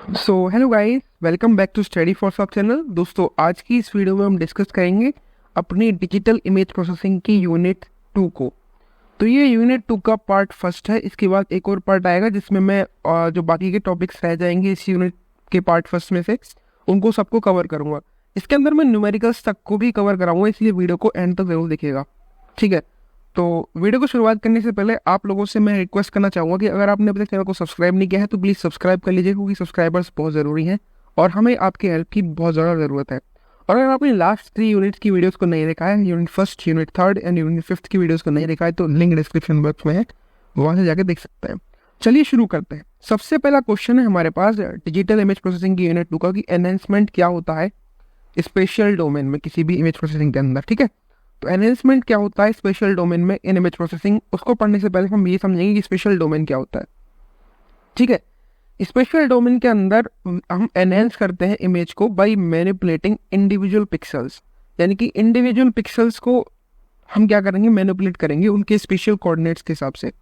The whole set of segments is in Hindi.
So hello guys, welcome back to study for सब चैनल। दोस्तों, आज की इस वीडियो में हम डिस्कस करेंगे अपनी डिजिटल इमेज प्रोसेसिंग की यूनिट 2 को। तो ये यूनिट 2 का पार्ट फर्स्ट है। इसके बाद एक और पार्ट आएगा जिसमें मैं जो बाकी के टॉपिक्स रह जाएंगे इस यूनिट के पार्ट फर्स्ट में से उनको सबको कवर करूँगा। इसके अंदर मैं न्यूमेरिकल्स तक को भी कवर कराऊंगा, इसलिए वीडियो को एंड तक जरूर देखिएगा, ठीक है। तो वीडियो को शुरुआत करने से पहले आप लोगों से मैं रिक्वेस्ट करना चाहूँगा कि अगर आपने अभी तक चैनल को सब्सक्राइब नहीं किया है तो प्लीज़ सब्सक्राइब कर लीजिए, क्योंकि सब्सक्राइबर्स बहुत ज़रूरी हैं और हमें आपकी हेल्प की बहुत ज़्यादा ज़रूरत है। और अगर आपने लास्ट 3 यूनिट्स की वीडियोस को नहीं देखा है, unit first, unit third and unit fifth की वीडियोस को नहीं देखा है, तो लिंक डिस्क्रिप्शन बॉक्स में है, वहाँ से जाकर देख सकते हैं। चलिए शुरू करते हैं। सबसे पहला क्वेश्चन है हमारे पास डिजिटल इमेज प्रोसेसिंग की यूनिट 2 का कि एनहेंसमेंट क्या होता है स्पेशल डोमेन में किसी भी इमेज प्रोसेसिंग के अंदर, ठीक है। तो एनहेंसमेंट क्या होता है स्पेशल डोमेन में इन इमेज प्रोसेसिंग, उसको पढ़ने से पहले हम ये समझेंगे कि स्पेशल डोमेन क्या होता है, ठीक है। स्पेशल डोमेन के अंदर हम एनहेंस करते हैं इमेज को बाय मैनिपुलेटिंग इंडिविजुअल पिक्सल्स, यानी कि इंडिविजुअल पिक्सल्स को हम क्या करेंगे, मैनिपुलेट करेंगे उनके स्पेशल कोऑर्डिनेट्स के हिसाब से,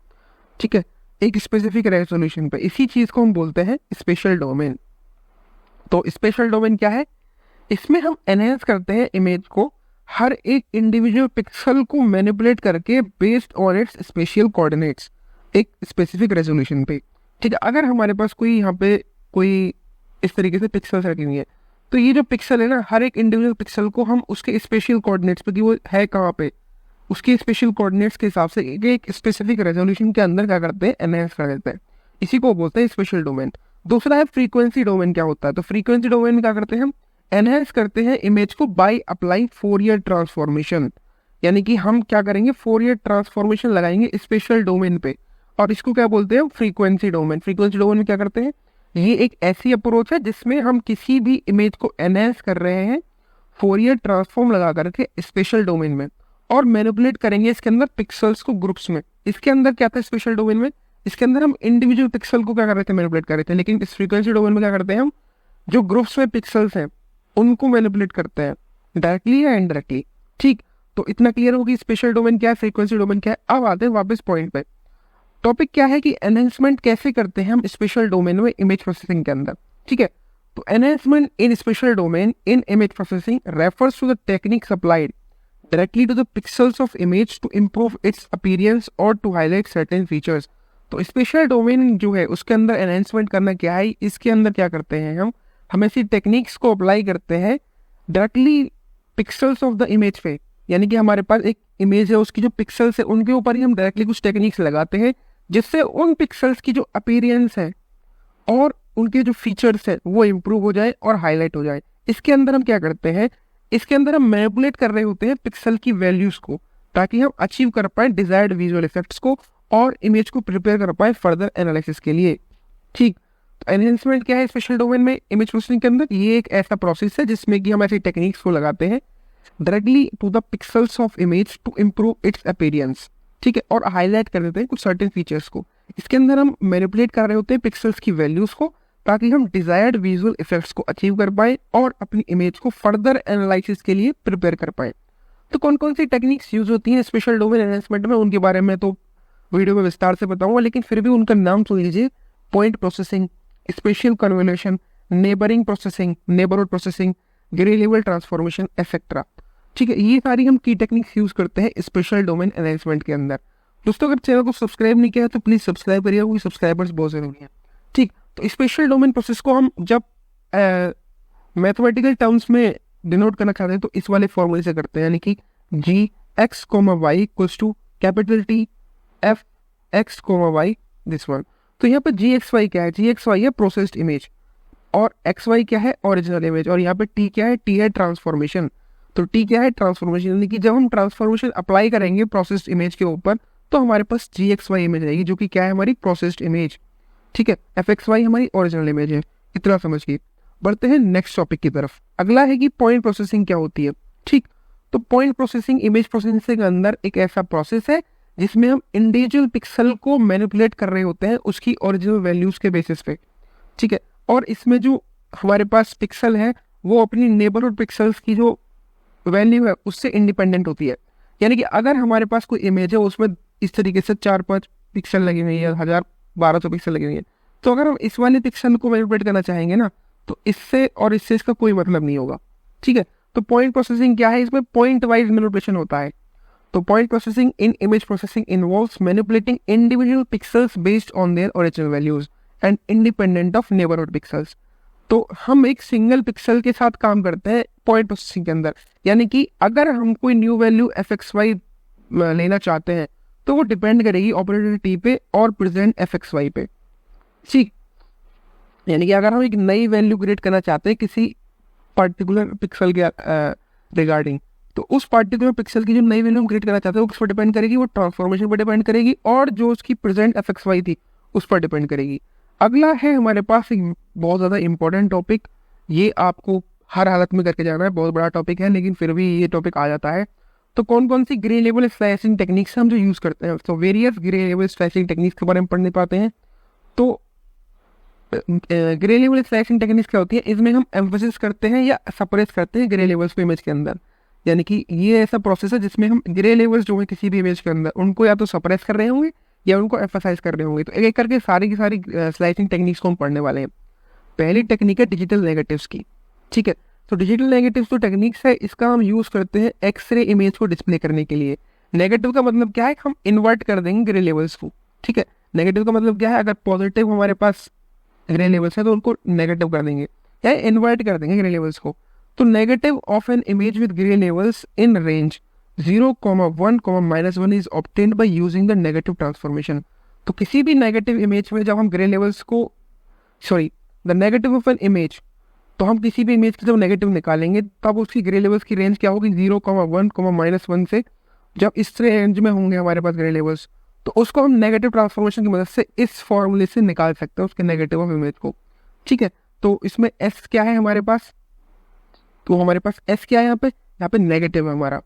ठीक है, एक स्पेसिफिक रेजोल्यूशन पे। इसी चीज को हम बोलते हैं स्पेशल डोमेन। तो स्पेशल डोमेन क्या है? इसमें हम एनहेंस करते हैं इमेज को हर एक इंडिविजुअल पिक्सल को मैनिपुलेट करके based on it's special coordinates, एक स्पेसिफिक रेजोल्यूशन पे, ठीक है। अगर हमारे पास कोई यहाँ पे कोई इस तरीके से पिक्सल्स रखी हुई है, तो ये जो पिक्सल है ना, हर एक इंडिविजुअल पिक्सल को हम उसके स्पेशल कोऑर्डिनेट्स पे कि वो है कहाँ पे, उसके स्पेशल कोऑर्डिनेट्स के हिसाब से एक स्पेसिफिक रेजोल्यूशन के अंदर क्या करते हैं, एनहेंस कर देते हैं। इसी को बोलते हैं स्पेशल डोमेन। दूसरा है फ्रीक्वेंसी डोमेन। क्या होता है? तो फ्रीक्वेंसी डोमेन में क्या करते हैं, हम एनहेंस करते हैं इमेज को बाय अप्लाइंग फोरियर ट्रांसफॉर्मेशन, यानी कि हम क्या करेंगे, फोरियर ट्रांसफॉर्मेशन लगाएंगे स्पेशल डोमेन पे, और इसको क्या बोलते हैं, फ्रीक्वेंसी डोमेन। फ्रीक्वेंसी डोमेन में क्या करते हैं, ये एक ऐसी अप्रोच है जिसमें हम किसी भी इमेज को एनहेंस कर रहे हैं फोरियर ट्रांसफॉर्म लगा करके स्पेशल डोमेन में, और मैनिपुलेट करेंगे इसके अंदर पिक्सल्स को ग्रुप्स में। इसके अंदर क्या था स्पेशल डोमेन में, इसके अंदर हम इंडिविजुअल पिक्सल को क्या कर रहे थे, मैनिपुलेट कर रहे थे। लेकिन इस फ्रीक्वेंसी डोमेन में क्या करते हैं, हम जो ग्रुप्स में पिक्सल्स हैं उनको मैनिपुलेट करते हैं, डायरेक्टली या इनडायरेक्टली, ठीक। तो इतना क्लियर होगी स्पेशल डोमेन क्या है, फ्रीक्वेंसी डोमेन क्या है। अब आते हैं वापस पॉइंट पे। टॉपिक क्या है कि एनहेंसमेंट कैसे करते हैं हम स्पेशल डोमेन में इमेज प्रोसेसिंग के अंदर, ठीक है। तो enhancement in special domain in image processing refers to the techniques applied directly to the pixels of image to improve its appearance or to highlight certain features। तो स्पेशल डोमेन जो है उसके अंदर एनहेंसमेंट करना क्या है, इसके अंदर क्या करते हैं, हम ऐसी टेक्निक्स को अप्लाई करते हैं directly pixels of the image पे, यानी कि हमारे पास एक इमेज है, उसकी जो पिक्सल्स है उनके ऊपर ही हम डायरेक्टली कुछ टेक्निक्स लगाते हैं जिससे उन पिक्सल्स की जो अपीयरेंस है और उनके जो फीचर्स है वो इम्प्रूव हो जाए और हाईलाइट हो जाए। इसके अंदर हम क्या करते हैं, इसके अंदर हम मैनिपुलेट कर रहे होते हैं पिक्सल की वैल्यूज को, ताकि हम अचीव कर पाए डिजायर्ड विजुअल इफेक्ट्स को और इमेज को प्रिपेयर कर पाए फर्दर एनालिसिस के लिए, ठीक। तो एनहेंसमेंट क्या है स्पेशल डोमेन में इमेज प्रोसेसिंग के अंदर, ये एक ऐसा प्रोसेस है जिसमें कि हम ऐसी टेक्निक्स को लगाते हैं directly to the pixels of image to improve its appearance, ठीक है, और हाईलाइट कर देते हैं कुछ सर्टेन फीचर्स को। इसके अंदर हम मैनिपुलेट कर रहे होते हैं पिक्सल्स की वैल्यूज को, ताकि हम डिजायर्ड विजुअल इफेक्ट्स को अचीव कर पाए और अपनी इमेज को फर्दर एनालिसिस के लिए प्रिपेयर कर पाए। तो कौन कौन सी टेक्निक्स यूज होती हैं स्पेशल डोमेन एनहांसमेंट में, उनके बारे में तो वीडियो में विस्तार से बताऊंगा, लेकिन फिर भी उनका नाम सुन लीजिए। Point processing, special convolution, neighbouring processing, neighbourhood processing, grey level transformation etcetera, ठीक है। ये सारी हम की टेक्निक्स यूज करते हैं स्पेशल डोमेन एनहांसमेंट के अंदर। दोस्तों, अगर चैनल को सब्सक्राइब नहीं किया है तो प्लीज सब्सक्राइब करिए, क्योंकि सब्सक्राइबर्स बहुत जरूरी है, ठीक। तो स्पेशल डोमेन प्रोसेस को हम जब मैथमेटिकल टर्म्स में डिनोट करना चाहते हैं तो इस वाले फॉर्मूले से करते हैं, यानी कि g x comma y equals to capital T f x comma y, this one. तो यहाँ पे जी एक्स वाई क्या है, जी एक्स वाई है प्रोसेस्ड इमेज, और एक्स वाई क्या है, ओरिजिनल इमेज, और यहाँ पे टी क्या है, टी है ट्रांसफॉर्मेशन। तो टी क्या है, ट्रांसफॉर्मेशन, यानी कि जब हम ट्रांसफॉर्मेशन अप्लाई करेंगे प्रोसेस्ड इमेज के ऊपर तो हमारे पास जी एक्स वाई इमेज आएगी, जो कि क्या है, हमारी प्रोसेस्ड इमेज, ठीक है। एफ एक्स वाई हमारी ओरिजिनल इमेज है, इतना समझिए। बढ़ते हैं नेक्स्ट टॉपिक की तरफ। अगला है कि पॉइंट प्रोसेसिंग क्या होती है, ठीक। तो पॉइंट प्रोसेसिंग इमेज प्रोसेसिंग के अंदर एक ऐसा प्रोसेस है जिसमें हम इंडिविजुअल पिक्सल को मैनिपुलेट कर रहे होते हैं उसकी ओरिजिनल वैल्यूज के बेसिस पे, ठीक है। और इसमें जो हमारे पास पिक्सल है वो अपनी नेबरहुड पिक्सल्स की जो वैल्यू है उससे इंडिपेंडेंट होती है। यानी कि अगर हमारे पास कोई इमेज है उसमें इस तरीके से 4-5 पिक्सल लगी हुई है, 1000-1200 पिक्सल लगी हुई है, तो अगर हम इस वाले पिक्सल को मैनिपुलेट करना चाहेंगे ना, तो इससे और इससे इसका कोई मतलब नहीं होगा। ठीक है, तो पॉइंट प्रोसेसिंग क्या है, इसमें पॉइंट वाइज मैनिपुलेशन होता है। तो point processing in image processing involves manipulating individual pixels based on their original values and independent of neighbourhood pixels. तो हम एक सिंगल पिक्सल के साथ काम करते हैं पॉइंट प्रोसेसिंग के अंदर, यानी कि अगर हम कोई न्यू वैल्यू fxy लेना चाहते हैं तो वो डिपेंड करेगी ऑपरेटर टी पे और प्रेजेंट fxy पे। ठीक, यानी कि अगर हम एक नई वैल्यू क्रिएट करना चाहते हैं किसी पर्टिकुलर पिक्सल के रिगार्डिंग, तो उस पर्टिकुलर पिक्सल की जो नई वैल्यू हम क्रिएट करना चाहते हैं वो किस पर डिपेंड करेगी, वो ट्रांसफॉर्मेशन पर डिपेंड करेगी और जो उसकी प्रेजेंट fxy थी उस पर डिपेंड करेगी। अगला है हमारे पास एक बहुत ज़्यादा इंपॉर्टेंट टॉपिक, ये आपको हर हालत में करके जाना है, बहुत बड़ा टॉपिक है लेकिन फिर भी ये टॉपिक आ जाता है। तो कौन कौन सी ग्रे लेवल स्लाइसिंग टेक्निक्स हम जो यूज़ करते हैं, तो various grey level slicing techniques के बारे में पढ़ने पाते हैं। तो ग्रे लेवल स्लाइसिंग टेक्निक्स क्या होती है, इसमें हम एम्फोसिस करते हैं या सप्रेस करते हैं ग्रे लेवल्स को इमेज के अंदर। यानी कि ये ऐसा प्रोसेस है जिसमें हम ग्रे लेवल्स जो है किसी भी इमेज के अंदर उनको या तो सप्रेस कर रहे होंगे या उनको एम्फसाइज कर रहे होंगे। तो एक एक करके सारी की सारी स्लाइसिंग टेक्निक्स को हम पढ़ने वाले हैं। पहली टेक्निक है डिजिटल नेगेटिव्स की। ठीक है, तो डिजिटल नेगेटिव्स जो टेक्निक्स है इसका हम यूज़ करते हैं एक्सरे इमेज को डिस्प्ले करने के लिए। नेगेटिव का मतलब क्या है, हम इन्वर्ट कर देंगे ग्रे लेवल्स को। ठीक है, नेगेटिव का मतलब क्या है, अगर पॉजिटिव हमारे पास ग्रे लेवल्स है तो उनको नेगेटिव कर देंगे या इन्वर्ट कर देंगे ग्रे लेवल्स को। तो negative of an image with grey levels in range 0,1,-1 is obtained by using the negative transformation. तो किसी भी नेगेटिव इमेज में जब हम ग्रे लेवल्स को the negative of an image, तो हम किसी भी इमेज की जब नेगेटिव निकालेंगे तब उसकी ग्रे लेवल्स की रेंज क्या होगी, 0,1,-1 से। जब इस रेंज में होंगे हमारे पास ग्रे लेवल्स तो उसको हम नेगेटिव ट्रांसफॉर्मेशन की मदद से इस फॉर्मूले से निकाल सकते हैं उसके नेगेटिव ऑफ इमेज को। ठीक है, तो इसमें एस क्या है हमारे पास, तो हमारे पास एस क्या है यहाँ पे नेगेटिव है हमारा।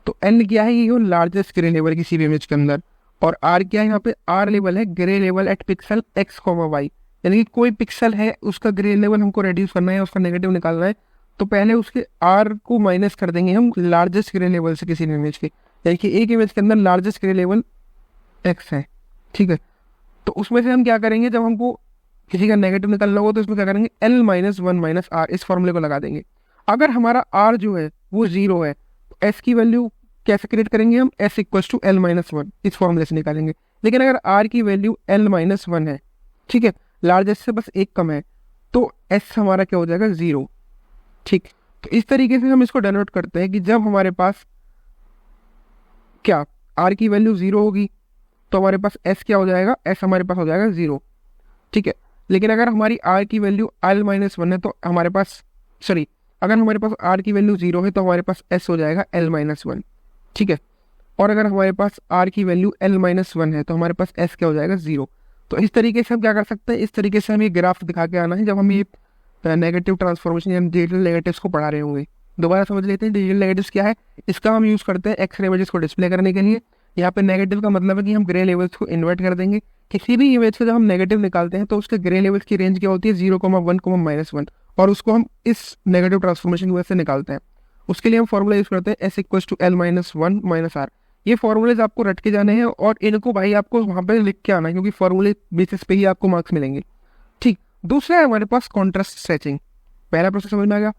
तो एन क्या है, ये लार्जेस्ट ग्रे लेवल किसी भी इमेज के अंदर, और आर क्या है, यहाँ पे आर लेवल है grey level at pixel x,y। यानी कि कोई पिक्सल है उसका ग्रे लेवल हमको रेड्यूस करना है, उसका नेगेटिव निकालना है, तो पहले उसके आर को माइनस कर देंगे हम लार्जेस्ट ग्रे लेवल से किसी इमेज के। यानी कि एक इमेज के अंदर लार्जेस्ट ग्रे लेवल x है। ठीक है, तो उसमें से हम क्या करेंगे, जब हमको किसी का नेगेटिव निकालना होगा तो इसमें क्या करेंगे, L-1 - R इस फॉर्मूले को लगा देंगे। अगर हमारा R जो है वो 0 है तो S की वैल्यू कैसे क्रिएट करेंगे हम, S = L-1 इस फॉर्मूले से निकालेंगे। लेकिन अगर R की वैल्यू L-1 है, ठीक है, लार्जेस्ट से बस एक कम है, तो S हमारा क्या हो जाएगा, 0। ठीक, तो इस तरीके से हम इसको डिनोट करते हैं कि जब हमारे पास क्या R की वैल्यू 0 होगी तो हमारे पास S क्या हो जाएगा, S हमारे पास हो जाएगा 0। ठीक है, लेकिन अगर हमारी R की वैल्यू L-1 है तो हमारे पास अगर हमारे पास R की वैल्यू 0 है तो हमारे पास S हो जाएगा L-1। ठीक है, और अगर हमारे पास R की वैल्यू L-1 है तो हमारे पास S क्या हो जाएगा, 0। तो इस तरीके से हम क्या कर सकते हैं, इस तरीके से हम ये ग्राफ दिखा के आना है जब हम ये नेगेटिव ट्रांसफॉर्मेशन या डिजिटल नेगेटिव्स को पढ़ा रहे होंगे। दोबारा समझ लेते हैं डिजिटल नेगेटिव्स क्या है। इसका हम यूज़ करते हैं एक्सरे इमेजेस को डिस्प्ले करने के लिए। यहाँ पे नेगेटिव का मतलब है कि हम ग्रे लेवल्स को इन्वर्ट कर देंगे। किसी भी इमेज से जब हम नेगेटिव निकालते हैं तो उसके ग्रे लेवल्स की रेंज क्या होती है, 0,1,-1, और उसको हम इस नेगेटिव ट्रांसफॉर्मेशन की वजह से निकालते हैं। उसके लिए हम फॉर्मूला यूज़ करते हैं S = L-1 - R। ये फॉर्मूलेज आपको रट के जाने हैं और इनको भाई आपको वहाँ पे लिख के आना है क्योंकि फॉर्मूले बेसिस पे ही आपको मार्क्स मिलेंगे। ठीक, दूसरा है हमारे पास कॉन्ट्रास्ट स्ट्रेचिंग। पहला प्रोसेस समझ में आ गया।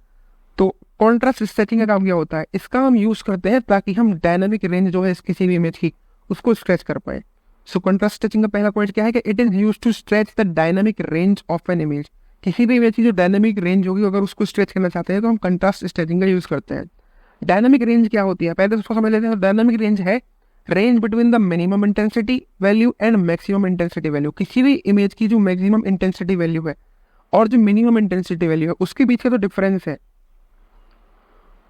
तो कॉन्ट्रास्ट स्ट्रेचिंग का काम क्या होता है, इसका हम यूज़ करते हैं ताकि हम डायनामिक रेंज जो है किसी भी इमेज की उसको स्ट्रेच कर पाए। सो कॉन्ट्रास्ट स्ट्रेचिंग का पहला पॉइंट क्या है कि it is use to stretch the dynamic range of an image. किसी भी इमेज की जो डायनामिक रेंज होगी अगर उसको स्ट्रेच करना चाहते हैं तो हम कॉन्ट्रास्ट स्ट्रेचिंग का यूज़ करते हैं। डायनामिक रेंज क्या होती है, पहले उसको समझ लेते हैं। डायनामिक रेंज है range between the minimum intensity value and maximum intensity value. किसी भी इमेज की जो मैक्सिमम इंटेंसिटी वैल्यू है और जो मिनिमम इंटेंसिटी वैल्यू है उसके बीच का जो डिफरेंस है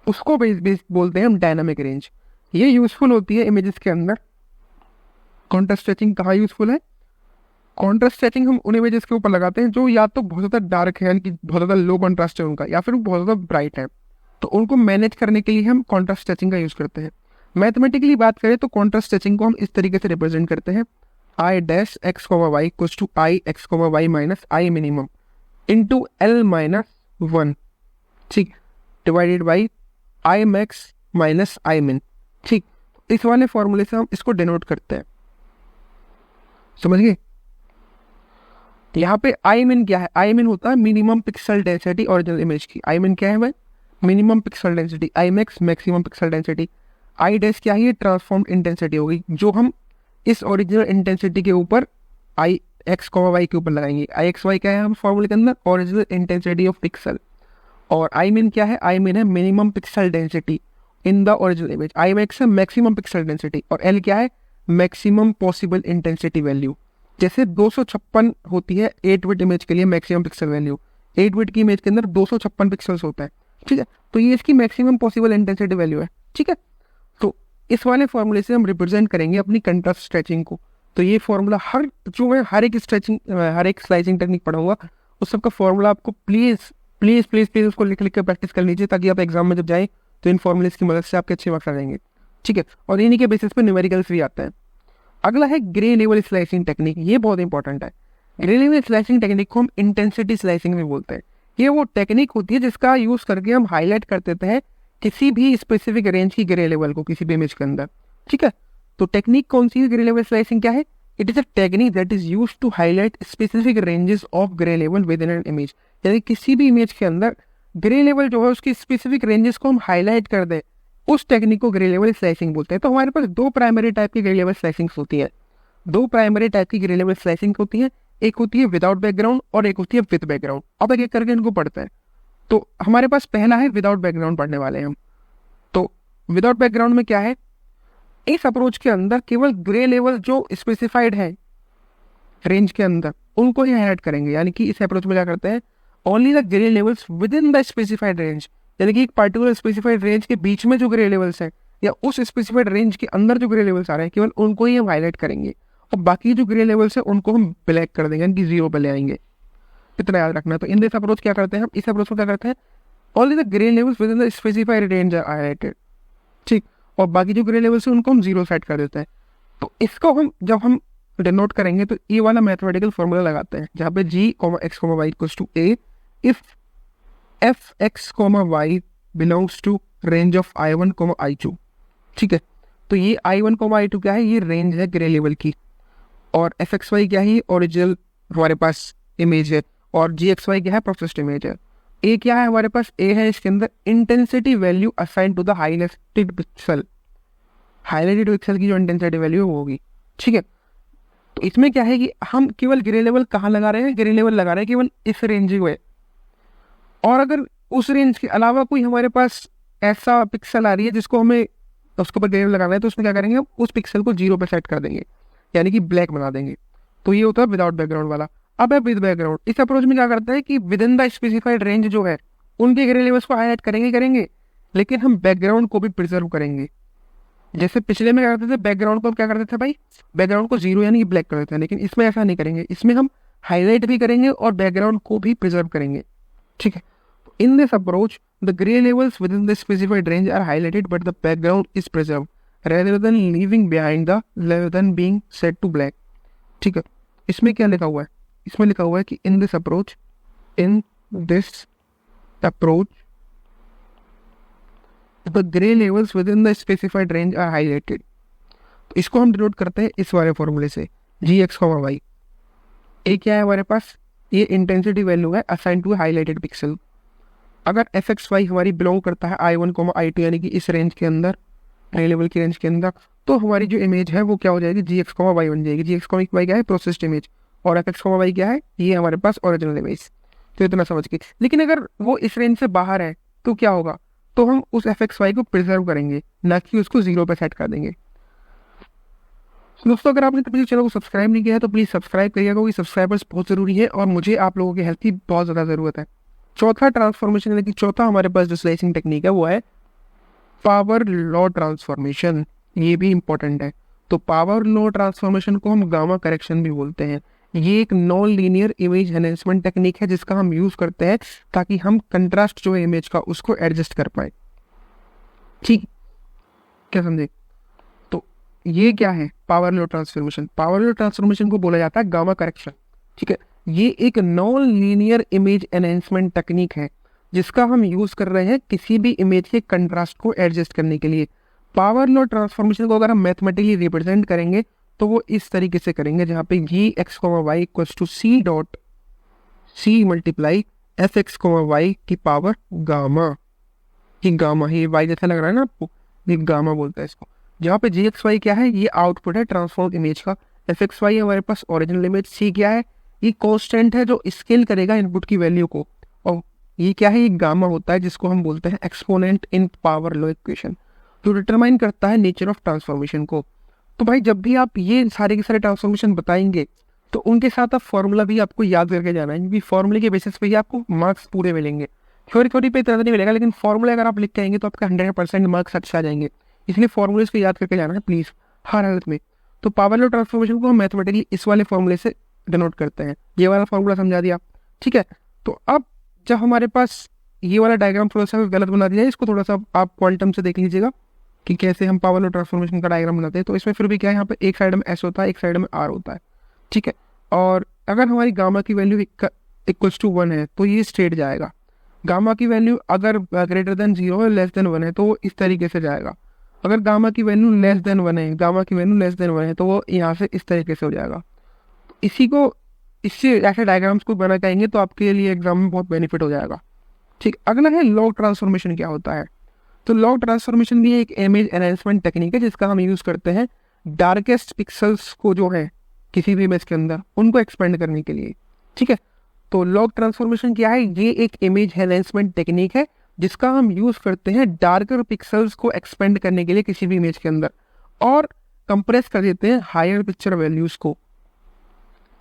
उसको बोलते हैं हम डायनामिक रेंज। ये यूजफुल होती है इमेजेस के अंदर। कॉन्ट्रास्ट स्ट्रेचिंग कहाँ यूजफुल है, कॉन्ट्रास्ट स्ट्रेचिंग हम उन इमेजेस के ऊपर लगाते हैं जो या तो बहुत ज़्यादा डार्क है यानी कि बहुत ज़्यादा लो कॉन्ट्रास्ट है उनका, या फिर बहुत ज़्यादा ब्राइट है। तो उनको मैनेज करने के लिए हम कॉन्ट्रास्ट स्ट्रेचिंग का यूज़ करते हैं। मैथमेटिकली बात करें तो कॉन्ट्रास्ट स्ट्रेचिंग को हम इस तरीके से रिप्रेजेंट करते हैं, I'(x,y) = I(x,y) - I minimum into L-1, ठीक, divided by I max - I min। ठीक, इस वाले फॉर्मूले से हम इसको डिनोट करते हैं, समझ गए। यहाँ पे आई मीन क्या है, आई मीन होता है minimum pixel density original image की। आई मीन क्या है भाई, minimum pixel density. I max maximum pixel density. I dash क्या है, ये ट्रांसफॉर्म्ड इंटेंसिटी होगी जो हम इस ओरिजिनल इंटेंसिटी के ऊपर आई एक्स कॉमा वाई के ऊपर लगाएंगे। आई एक्स वाई क्या है हम फॉर्मूले के अंदर, ओरिजिनल इंटेंसिटी ऑफ पिक्सल। और आई मीन क्या है, आई मीन है minimum pixel density in the original image. I max है मैक्सिमम पिक्सल डेंसिटी, और एल क्या है, मैक्सिमम पॉसिबल इंटेंसिटी वैल्यू। जैसे 256 होती है 8 बिट इमेज के लिए मैक्सिमम पिक्सल वैल्यू, 8 बिट की इमेज के अंदर 256 पिक्सल्स होता है, ठीक है। तो ये इसकी मैक्सिमम पॉसिबल इंटेंसिटी वैल्यू है, ठीक है। तो इस वाले फॉर्मूले से हम रिप्रेजेंट करेंगे अपनी कंट्रास्ट स्ट्रेचिंग को। तो ये फॉर्मूला हर जो मैं हर एक स्लाइसिंग टेक्निक पढ़ाऊंगा उस सबका फॉर्मूला आपको प्लीज़ प्लीज़ प्लीज़ प्लीज़ उसको लिख लिख कर प्रैक्टिस कर लीजिए, ताकि आप एग्जाम में जब जाएँ तो इन फॉर्मूलेस की मदद से आपके अच्छे मार्क्स आ जाएंगे, ठीक है। और इन्हीं के बेसिस पे न्यूमेरिकल्स भी आते हैं। अगला है ग्रे लेवल स्लाइसिंग टेक्निक। ये बहुत इंपॉर्टेंट है। ग्रे लेवल स्लाइसिंग टेक्निक को हम इंटेंसिटी स्लाइसिंग भी बोलते हैं। ये वो टेक्निक होती है जिसका यूज करके हम हाईलाइट कर देते हैं किसी भी स्पेसिफिक रेंज की ग्रे लेवल को किसी भी इमेज के अंदर, ठीक है। तो टेक्निक कौन सी है, ग्रे लेवल स्लाइसिंग क्या है, it is a technique that is use to highlight specific ranges of grey level within an image. यानी किसी भी इमेज के अंदर ग्रे लेवल जो है उसकी स्पेसिफिक रेंजेस को हम हाईलाइट कर दें, उस टेक्निक को ग्रे लेवल स्लाइसिंग बोलते हैं। तो हमारे पास दो प्राइमरी टाइप की ग्रे लेवल स्लाइसिंग्स होती है। दो प्राइमरी टाइप की ग्रे लेवल स्लाइसिंग होती है, एक होती है विदाउट बैकग्राउंड और एक होती है विद बैकग्राउंड। अब एक एक करके इनको पढ़ते हैं। तो हमारे पास पहला है विदाउट बैकग्राउंड पढ़ने वाले हैं हम। तो विदाउट बैकग्राउंड में क्या है, इस अप्रोच के अंदर केवल ग्रे लेवल जो स्पेसिफाइड है रेंज के अंदर उनको ही हाईलाइट करेंगे। यानी कि इस अप्रोच में क्या करते हैं, only the grey levels within the specified range, यानी कि एक पर्टिकुलर स्पेसिफाइड रेंज के बीच में जो ग्रे लेवल्स हैं या उस स्पेसिफाइड रेंज के अंदर जो ग्रे लेवल्स आ रहे हैं केवल उनको ही हम हाईलाइट करेंगे, और बाकी जो ग्रे लेवल्स है उनको हम ब्लैक कर देंगे, यानी कि जीरो पे ले आएंगे। इतना याद रखना है। तो इन दिस अप्रोच क्या करते हैं हम, इस अप्रोच में क्या करते हैं, only the grey levels within the specified range are highlighted, ठीक, और बाकी जो ग्रे लेवल्स है उनको हम जीरो सेट कर देते हैं। तो इसको हम जब हम डिनोट करेंगे तो ये वाला मैथमेटिकल फॉर्मूला लगाते हैं जहाँ पे g, x, y equals to a if f x, y belongs to range of i1, i2, ठीक है। तो ये i1, i2 क्या है, ये रेंज है ग्रे लेवल की, और एफ एक्स वाई क्या है, ओरिजिनल हमारे पास इमेज है, और जी एक्स वाई क्या है, प्रोसेस्ड इमेज है। ए क्या है हमारे पास, ए है इसके अंदर intensity value assign to the highlighted pixel. Highlighted pixel की जो इंटेंसिटी वैल्यू होगी, ठीक है। तो इसमें क्या है कि हम केवल ग्रे लेवल कहाँ लगा रहे हैं, ग्रे लेवल लगा रहे हैं केवल इस रेंज में, और अगर उस रेंज के अलावा कोई हमारे पास ऐसा पिक्सल आ रही है जिसको हमें उसके ऊपर ग्रे लेवल लगाना है, तो उसमें क्या करेंगे, उस पिक्सल को जीरो पे सेट कर देंगे, यानी कि ब्लैक बना देंगे। तो ये होता है विदाउट बैकग्राउंड वाला। अब है विद बैकग्राउंड। इस अप्रोच में क्या करता है कि with in the specified range जो है उनके ग्रे लेवल्स को हाईलाइट करेंगे, लेकिन हम बैकग्राउंड को भी प्रिजर्व करेंगे। जैसे पिछले में क्या करते थे, बैकग्राउंड को हम क्या करते थे भाई, बैकग्राउंड को जीरो यानी कि ब्लैक कर देते हैं, लेकिन इसमें ऐसा नहीं करेंगे। इसमें हम हाईलाइट भी करेंगे और बैकग्राउंड को भी प्रिजर्व करेंगे, ठीक है। In this approach the grey levels within the specified range are highlighted but the background is preserve rather than leaving behind the rather than being set to black, ठीक है। इसमें क्या लिखा हुआ है, इसमें लिखा हुआ है कि in this approach the gray levels within the specified range are highlighted। तो इसको हम डिनोट करते हैं इस वाले फॉर्मूले से, जी एक्स कॉमा वाई। ए क्या है हमारे पास, ये इंटेंसिटी वैल्यू है असाइन टू हाईलाइटेड पिक्सल। अगर एफ एक्स वाई हमारी बिलोंग करता है i1, i2 यानी कि इस रेंज के अंदर, हाई लेवल की रेंज के अंदर, तो हमारी जो इमेज है वो क्या हो जाएगी, जी एक्स कॉमा वाई बन जाएगी। जी एक्स कॉमा वाई क्या है, प्रोसेस्ड इमेज, और एफ एक्स कॉमा वाई क्या है, ये हमारे पास ओरिजिनल इमेज। तो इतना समझ के। लेकिन अगर वो इस रेंज से बाहर है तो क्या होगा, तो हम उस एफ एक्स वाई को प्रिजर्व करेंगे, ना कि उसको जीरो पे सेट कर देंगे। दोस्तों अगर आपने कभी चैनल को सब्सक्राइब नहीं किया है तो प्लीज़ सब्सक्राइब करिएगा, क्योंकि सब्सक्राइबर्स बहुत ज़रूरी है और मुझे आप लोगों की हेल्प की बहुत ज़्यादा ज़रूरत है। चौथा ट्रांसफॉर्मेशन यानी कि चौथा हमारे पास जो स्लाइसिंग टेक्निक है वो है पावर लॉ ट्रांसफॉर्मेशन। ये भी इंपॉर्टेंट है। तो पावर लॉ ट्रांसफॉर्मेशन को हम गामा करेक्शन भी बोलते हैं। ये एक non linear image enhancement technique है जिसका हम यूज़ करते हैं ताकि हम कंट्रास्ट जो है इमेज का उसको एडजस्ट कर पाए, ठीक, क्या समझे। तो ये क्या है power law transformation, power law transformation को बोला जाता है गामा करेक्शन, ठीक है। ये एक non linear image enhancement technique है जिसका हम यूज़ कर रहे हैं किसी भी इमेज के कंट्रास्ट को एडजस्ट करने के लिए। पावर लॉ ट्रांसफॉर्मेशन को अगर हम मैथमेटिकली रिप्रेजेंट करेंगे तो वो इस तरीके से करेंगे, जहाँ पे g x y equals to c dot c multiply f x comma y की पावर गामा। ये गामा, ये वाई जैसा लग रहा है ना आपको, ये गामा बोलता है इसको। जहाँ पे जी एक्स वाई क्या है, ये आउटपुट है ट्रांसफॉर्म इमेज का। एफ एक्स वाई हमारे पास ओरिजिनल इमेज। सी क्या है, ये कॉन्स्टेंट है जो स्केल करेगा इनपुट की वैल्यू को। और ये क्या है, ये गामा होता है जिसको हम बोलते हैं एक्सपोनेंट इन पावर लॉ इक्वेशन, जो डिटरमाइन करता है नेचर ऑफ ट्रांसफॉर्मेशन को। तो भाई जब भी आप ये सारे के सारे ट्रांसफॉर्मेशन बताएंगे तो उनके साथ आप फॉर्मूला भी आपको याद करके जाना है, क्योंकि फॉर्मूले के बेसिस पे ही आपको मार्क्स पूरे मिलेंगे। थ्योरी थ्योरी पे इतना नहीं मिलेगा, लेकिन फॉर्मूले अगर आप लिख के आएंगे तो आपका 100% मार्क्स अच्छा आ जाएंगे। इसलिए फॉर्मूलेस को याद करके जाना है प्लीज़ हर हालत में। तो पावर लॉ ट्रांसफॉर्मेशन को हम मैथमेटिकली इस वाले फॉर्मूले से डिनोट करते हैं। ये वाला फॉर्मूला समझा दिया, ठीक है। तो अब जब हमारे पास ये वाला डायग्राम थोड़ा सा गलत बना दिया है, इसको थोड़ा सा आप क्वांटम से देख लीजिएगा कि कैसे हम पावर लॉ ट्रांसफॉर्मेशन का डायग्राम बनाते हैं। तो इसमें फिर भी क्या है, यहाँ पे एक साइड में एस होता है, एक साइड में आर होता है, ठीक है। और अगर हमारी गामा की वैल्यू इक्वल्स टू 1 है तो ये स्ट्रेट जाएगा। गामा की वैल्यू अगर ग्रेटर देन 0 है, लेस देन 1 है, तो वो इस तरीके से जाएगा। अगर गामा की वैल्यू लेस देन 1 है, गामा की वैल्यू लेस देन 1 है, तो वो यहाँ से इस तरीके से हो जाएगा। इसी को, इससे ऐसे डायग्राम्स को बना पाएंगे तो आपके लिए एग्जाम में बहुत बेनिफिट हो जाएगा, ठीक। अगला है लॉग ट्रांसफॉर्मेशन क्या होता है। तो लॉग ट्रांसफॉर्मेशन भी एक इमेज एनहांसमेंट टेक्निक है जिसका हम यूज़ करते हैं डार्केस्ट पिक्सल्स को जो है किसी भी इमेज के अंदर, उनको एक्सपेंड करने के लिए, ठीक है। तो लॉग ट्रांसफॉर्मेशन क्या है, ये एक इमेज एनहांसमेंट टेक्निक है जिसका हम यूज़ करते हैं डार्कर पिक्सल्स को एक्सपेंड करने के लिए किसी भी इमेज के अंदर, और कंप्रेस कर देते हैं हायर पिक्चर वैल्यूज़ को,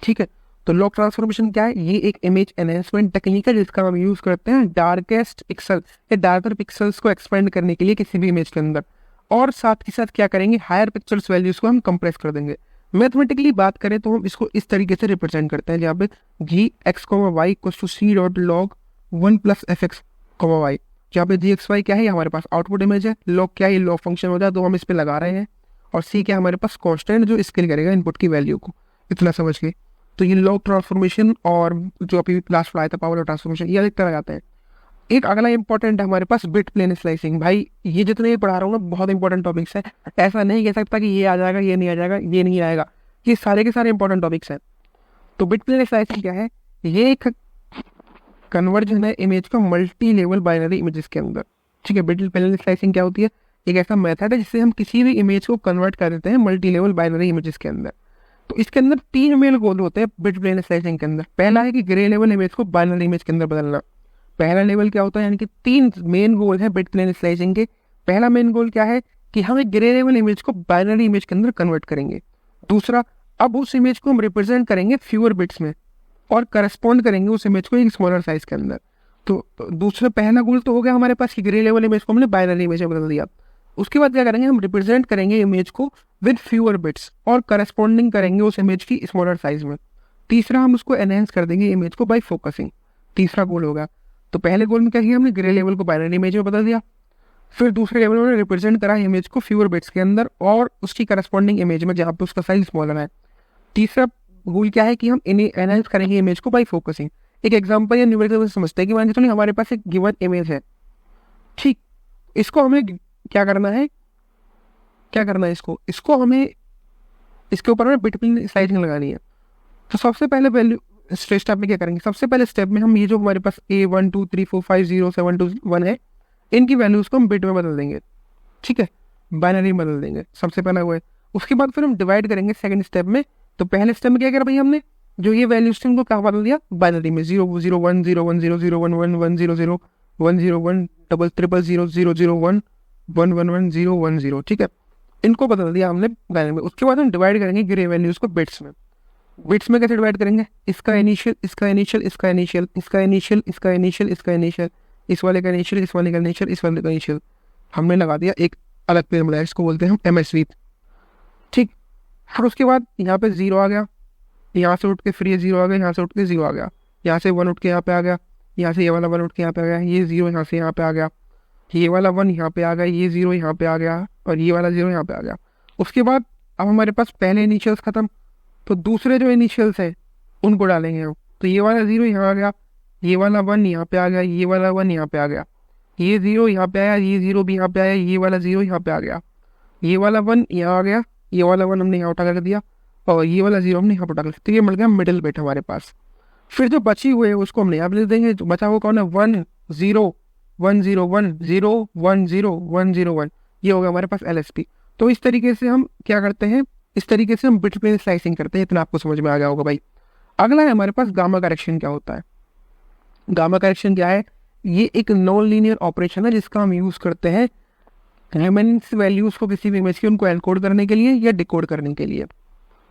ठीक है। तो लॉग ट्रांसफॉर्मेशन क्या है, ये एक इमेज एनहांसमेंट टेक्निक है जिसका हम यूज़ करते हैं डार्केस्ट पिक्सल या डार्कर पिक्सल्स को एक्सपेंड करने के लिए किसी भी इमेज के अंदर, और साथ ही साथ क्या करेंगे, हायर पिक्चर्स वैल्यूज़ को हम कंप्रेस कर देंगे। मैथमेटिकली बात करें तो हम इसको इस तरीके से रिप्रेजेंट करते हैं, जहाँ पे g x comma y equals to c dot log 1 plus f x comma y. जहाँ पे जी एक्स वाई क्या है, हमारे पास आउटपुट इमेज है, लॉग क्या है, ये लॉग फंक्शन होता है तो हम इस पर लगा रहे हैं, और सी क्या हमारे पास कॉन्स्टेंट जो स्केल करेगा इनपुट की वैल्यू को। इतना समझ के तो ये लॉग ट्रांसफॉर्मेशन और जो अभी क्लास पढ़ाया था पावर लॉ ट्रांसफॉर्मेशन, ये अलग तरह जाते हैं। एक अगला इंपॉर्टेंट है हमारे पास बिट प्लेन स्लाइसिंग। भाई ये जितने भी पढ़ा रहा हूँ ना, बहुत इंपॉर्टेंट टॉपिक्स है। ऐसा नहीं कह सकता कि ये आ जाएगा, ये नहीं आ जाएगा, ये नहीं आएगा, ये सारे के सारे इंपॉर्टेंट टॉपिक्स हैं। तो बिट प्लेन स्लाइसिंग क्या है, ये एक कन्वर्जन है इमेज का मल्टी लेवल बाइनरी इमेजेस के अंदर, ठीक है। बिट प्लेन स्लाइसिंग क्या होती है, एक ऐसा मेथड है जिससे हम किसी भी इमेज को कन्वर्ट कर देते हैं मल्टी लेवल बाइनरी इमेजेस के अंदर। तो इसके अंदर 3 मेन गोल होते हैं बिट प्लेन स्लाइसिंग के अंदर। पहला है कि ग्रे लेवल इमेज को बाइनरी इमेज के अंदर बदलना। पहला लेवल क्या होता है, यानी कि 3 मेन गोल है बिट प्लेन स्लाइसिंग के। पहला मेन गोल क्या है कि हम एक ग्रे लेवल इमेज को बाइनरी इमेज के अंदर कन्वर्ट करेंगे। दूसरा, अब उस इमेज को हम रिप्रेजेंट करेंगे फ्यूअर बिट्स में और करस्पॉन्ड करेंगे उस इमेज को एक स्मॉलर साइज के अंदर। तो दूसरा पहला गोल तो हो गया हमारे पास कि ग्रे लेवल इमेज को हमने बाइनरी इमेज में बदल दिया। उसके बाद क्या करेंगे, हम रिप्रेजेंट करेंगे इमेज को विद फ्यूअर बिट्स और करस्पॉन्डिंग करेंगे उस इमेज की स्मॉलर साइज में। तीसरा, हम उसको एनहेंस कर देंगे इमेज को बाय फोकसिंग। तीसरा गोल होगा। तो पहले गोल में क्या किया हमने, ग्रे लेवल को बाइनरी इमेज में बदल दिया। फिर दूसरे लेवल में रिप्रेजेंट करा इमेज को फ्यूअर बिट्स के अंदर और उसकी करस्पॉन्डिंग इमेज में जहाँ पे उसका साइज स्मॉलर है। तीसरा गोल क्या है कि हम इन्हें एनहांस करेंगे इमेज को बाय फोकसिंग। एक एग्जांपल या न्यूमेरिकल से समझते हैं कि मान के चलिए हमारे पास एक गिवन इमेज है, ठीक। इसको हमें क्या करना है, इसको हमें इसके ऊपर हमें बिट प्लेन स्लाइसिंग लगानी है। तो सबसे पहले वैल्यू स्टेप में क्या करेंगे, सबसे पहले स्टेप में हम ये जो हमारे पास A1 2 3 4 5 0 7 2 1 है, इनकी वैल्यूज को हम बिट में बदल देंगे, ठीक है, बाइनरी में बदल देंगे। सबसे पहला वो है। उसके बाद फिर हम डिवाइड करेंगे सेकंड स्टेप में। तो पहले स्टेप में क्या करा भाई, हमने जो ये वैल्यूज थी उनको क्या बदल दिया, बाइनरी में। 0 0 1 0 1 0 0 1 1 1 0 0 1 0 1 डबल ट्रिपल 0 0 0 1 1 1 1 0 1 0, ठीक है। इनको बदल दिया हमने बाइनरी में। उसके बाद हम डिवाइड करेंगे ग्रे वैल्यूज को बिट्स में। बिट्स में कैसे डिवाइड करेंगे, इसका इनिशियल, इसका इनिशियल, इसका इनिशियल, इसका इनिशियल, इसका इनिशियल, इसका इनिशियल, इस वाले का इनिशियल, इस वाले का इनिशियल, इस वाले का इनिशियल, हमने लगा दिया एक अलग पेड़ बनाया, इसको बोलते हैं हम MSV, ठीक। फिर उसके बाद यहाँ पे 0 आ गया, यहाँ से उठ के फिर ये 0 आ गया, यहाँ से उठ के 0 आ गया, यहाँ से 1 उठ के यहाँ पे आ गया, यहाँ से ये वाला 1 उठ के यहाँ पे आ गया, ये 0 यहाँ से यहाँ पे आ गया, ये वाला 1 यहाँ पे आ गया, ये 0 यहाँ पे आ गया, और ये वाला 0 यहाँ पे आ गया। उसके बाद अब हमारे पास पहले इनिशियल्स खत्म, तो दूसरे जो इनिशियल्स है उनको डालेंगे हम। तो ये वाला 0 यहाँ आ गया, ये वाला 1 यहाँ पे आ गया, ये वाला 1 यहाँ पे आ गया, ये 0 यहाँ पे आया, ये 0 भी यहाँ पे आया, ये वाला 0 यहाँ पे आ गया, ये वाला 1 यहाँ आ गया, ये वाला 1 हमने यहाँ उठा कर दिया, और ये वाला 0 हमने यहाँ पर उठा कर दिया। तो ये मिल गया मिडिल बिट हमारे पास। फिर जो बची हुई है उसको हम यहाँ पे लिख देंगे। जो बचा हुआ कौन है, 1 0 1 0 1 0 1 0 1 0 1, ये होगा हमारे पास LSP। तो इस तरीके से हम क्या करते हैं, इस तरीके से हम बिट पे स्लाइसिंग करते हैं। इतना आपको समझ में आ गया होगा भाई। अगला है हमारे पास गामा करेक्शन। क्या होता है गामा करेक्शन, क्या है, ये एक नॉन लीनियर ऑपरेशन है जिसका हम यूज करते हैं रेमनेंस वैल्यूज को किसी भी इमेज की उनको एनकोड करने के लिए या डिकोड करने के लिए।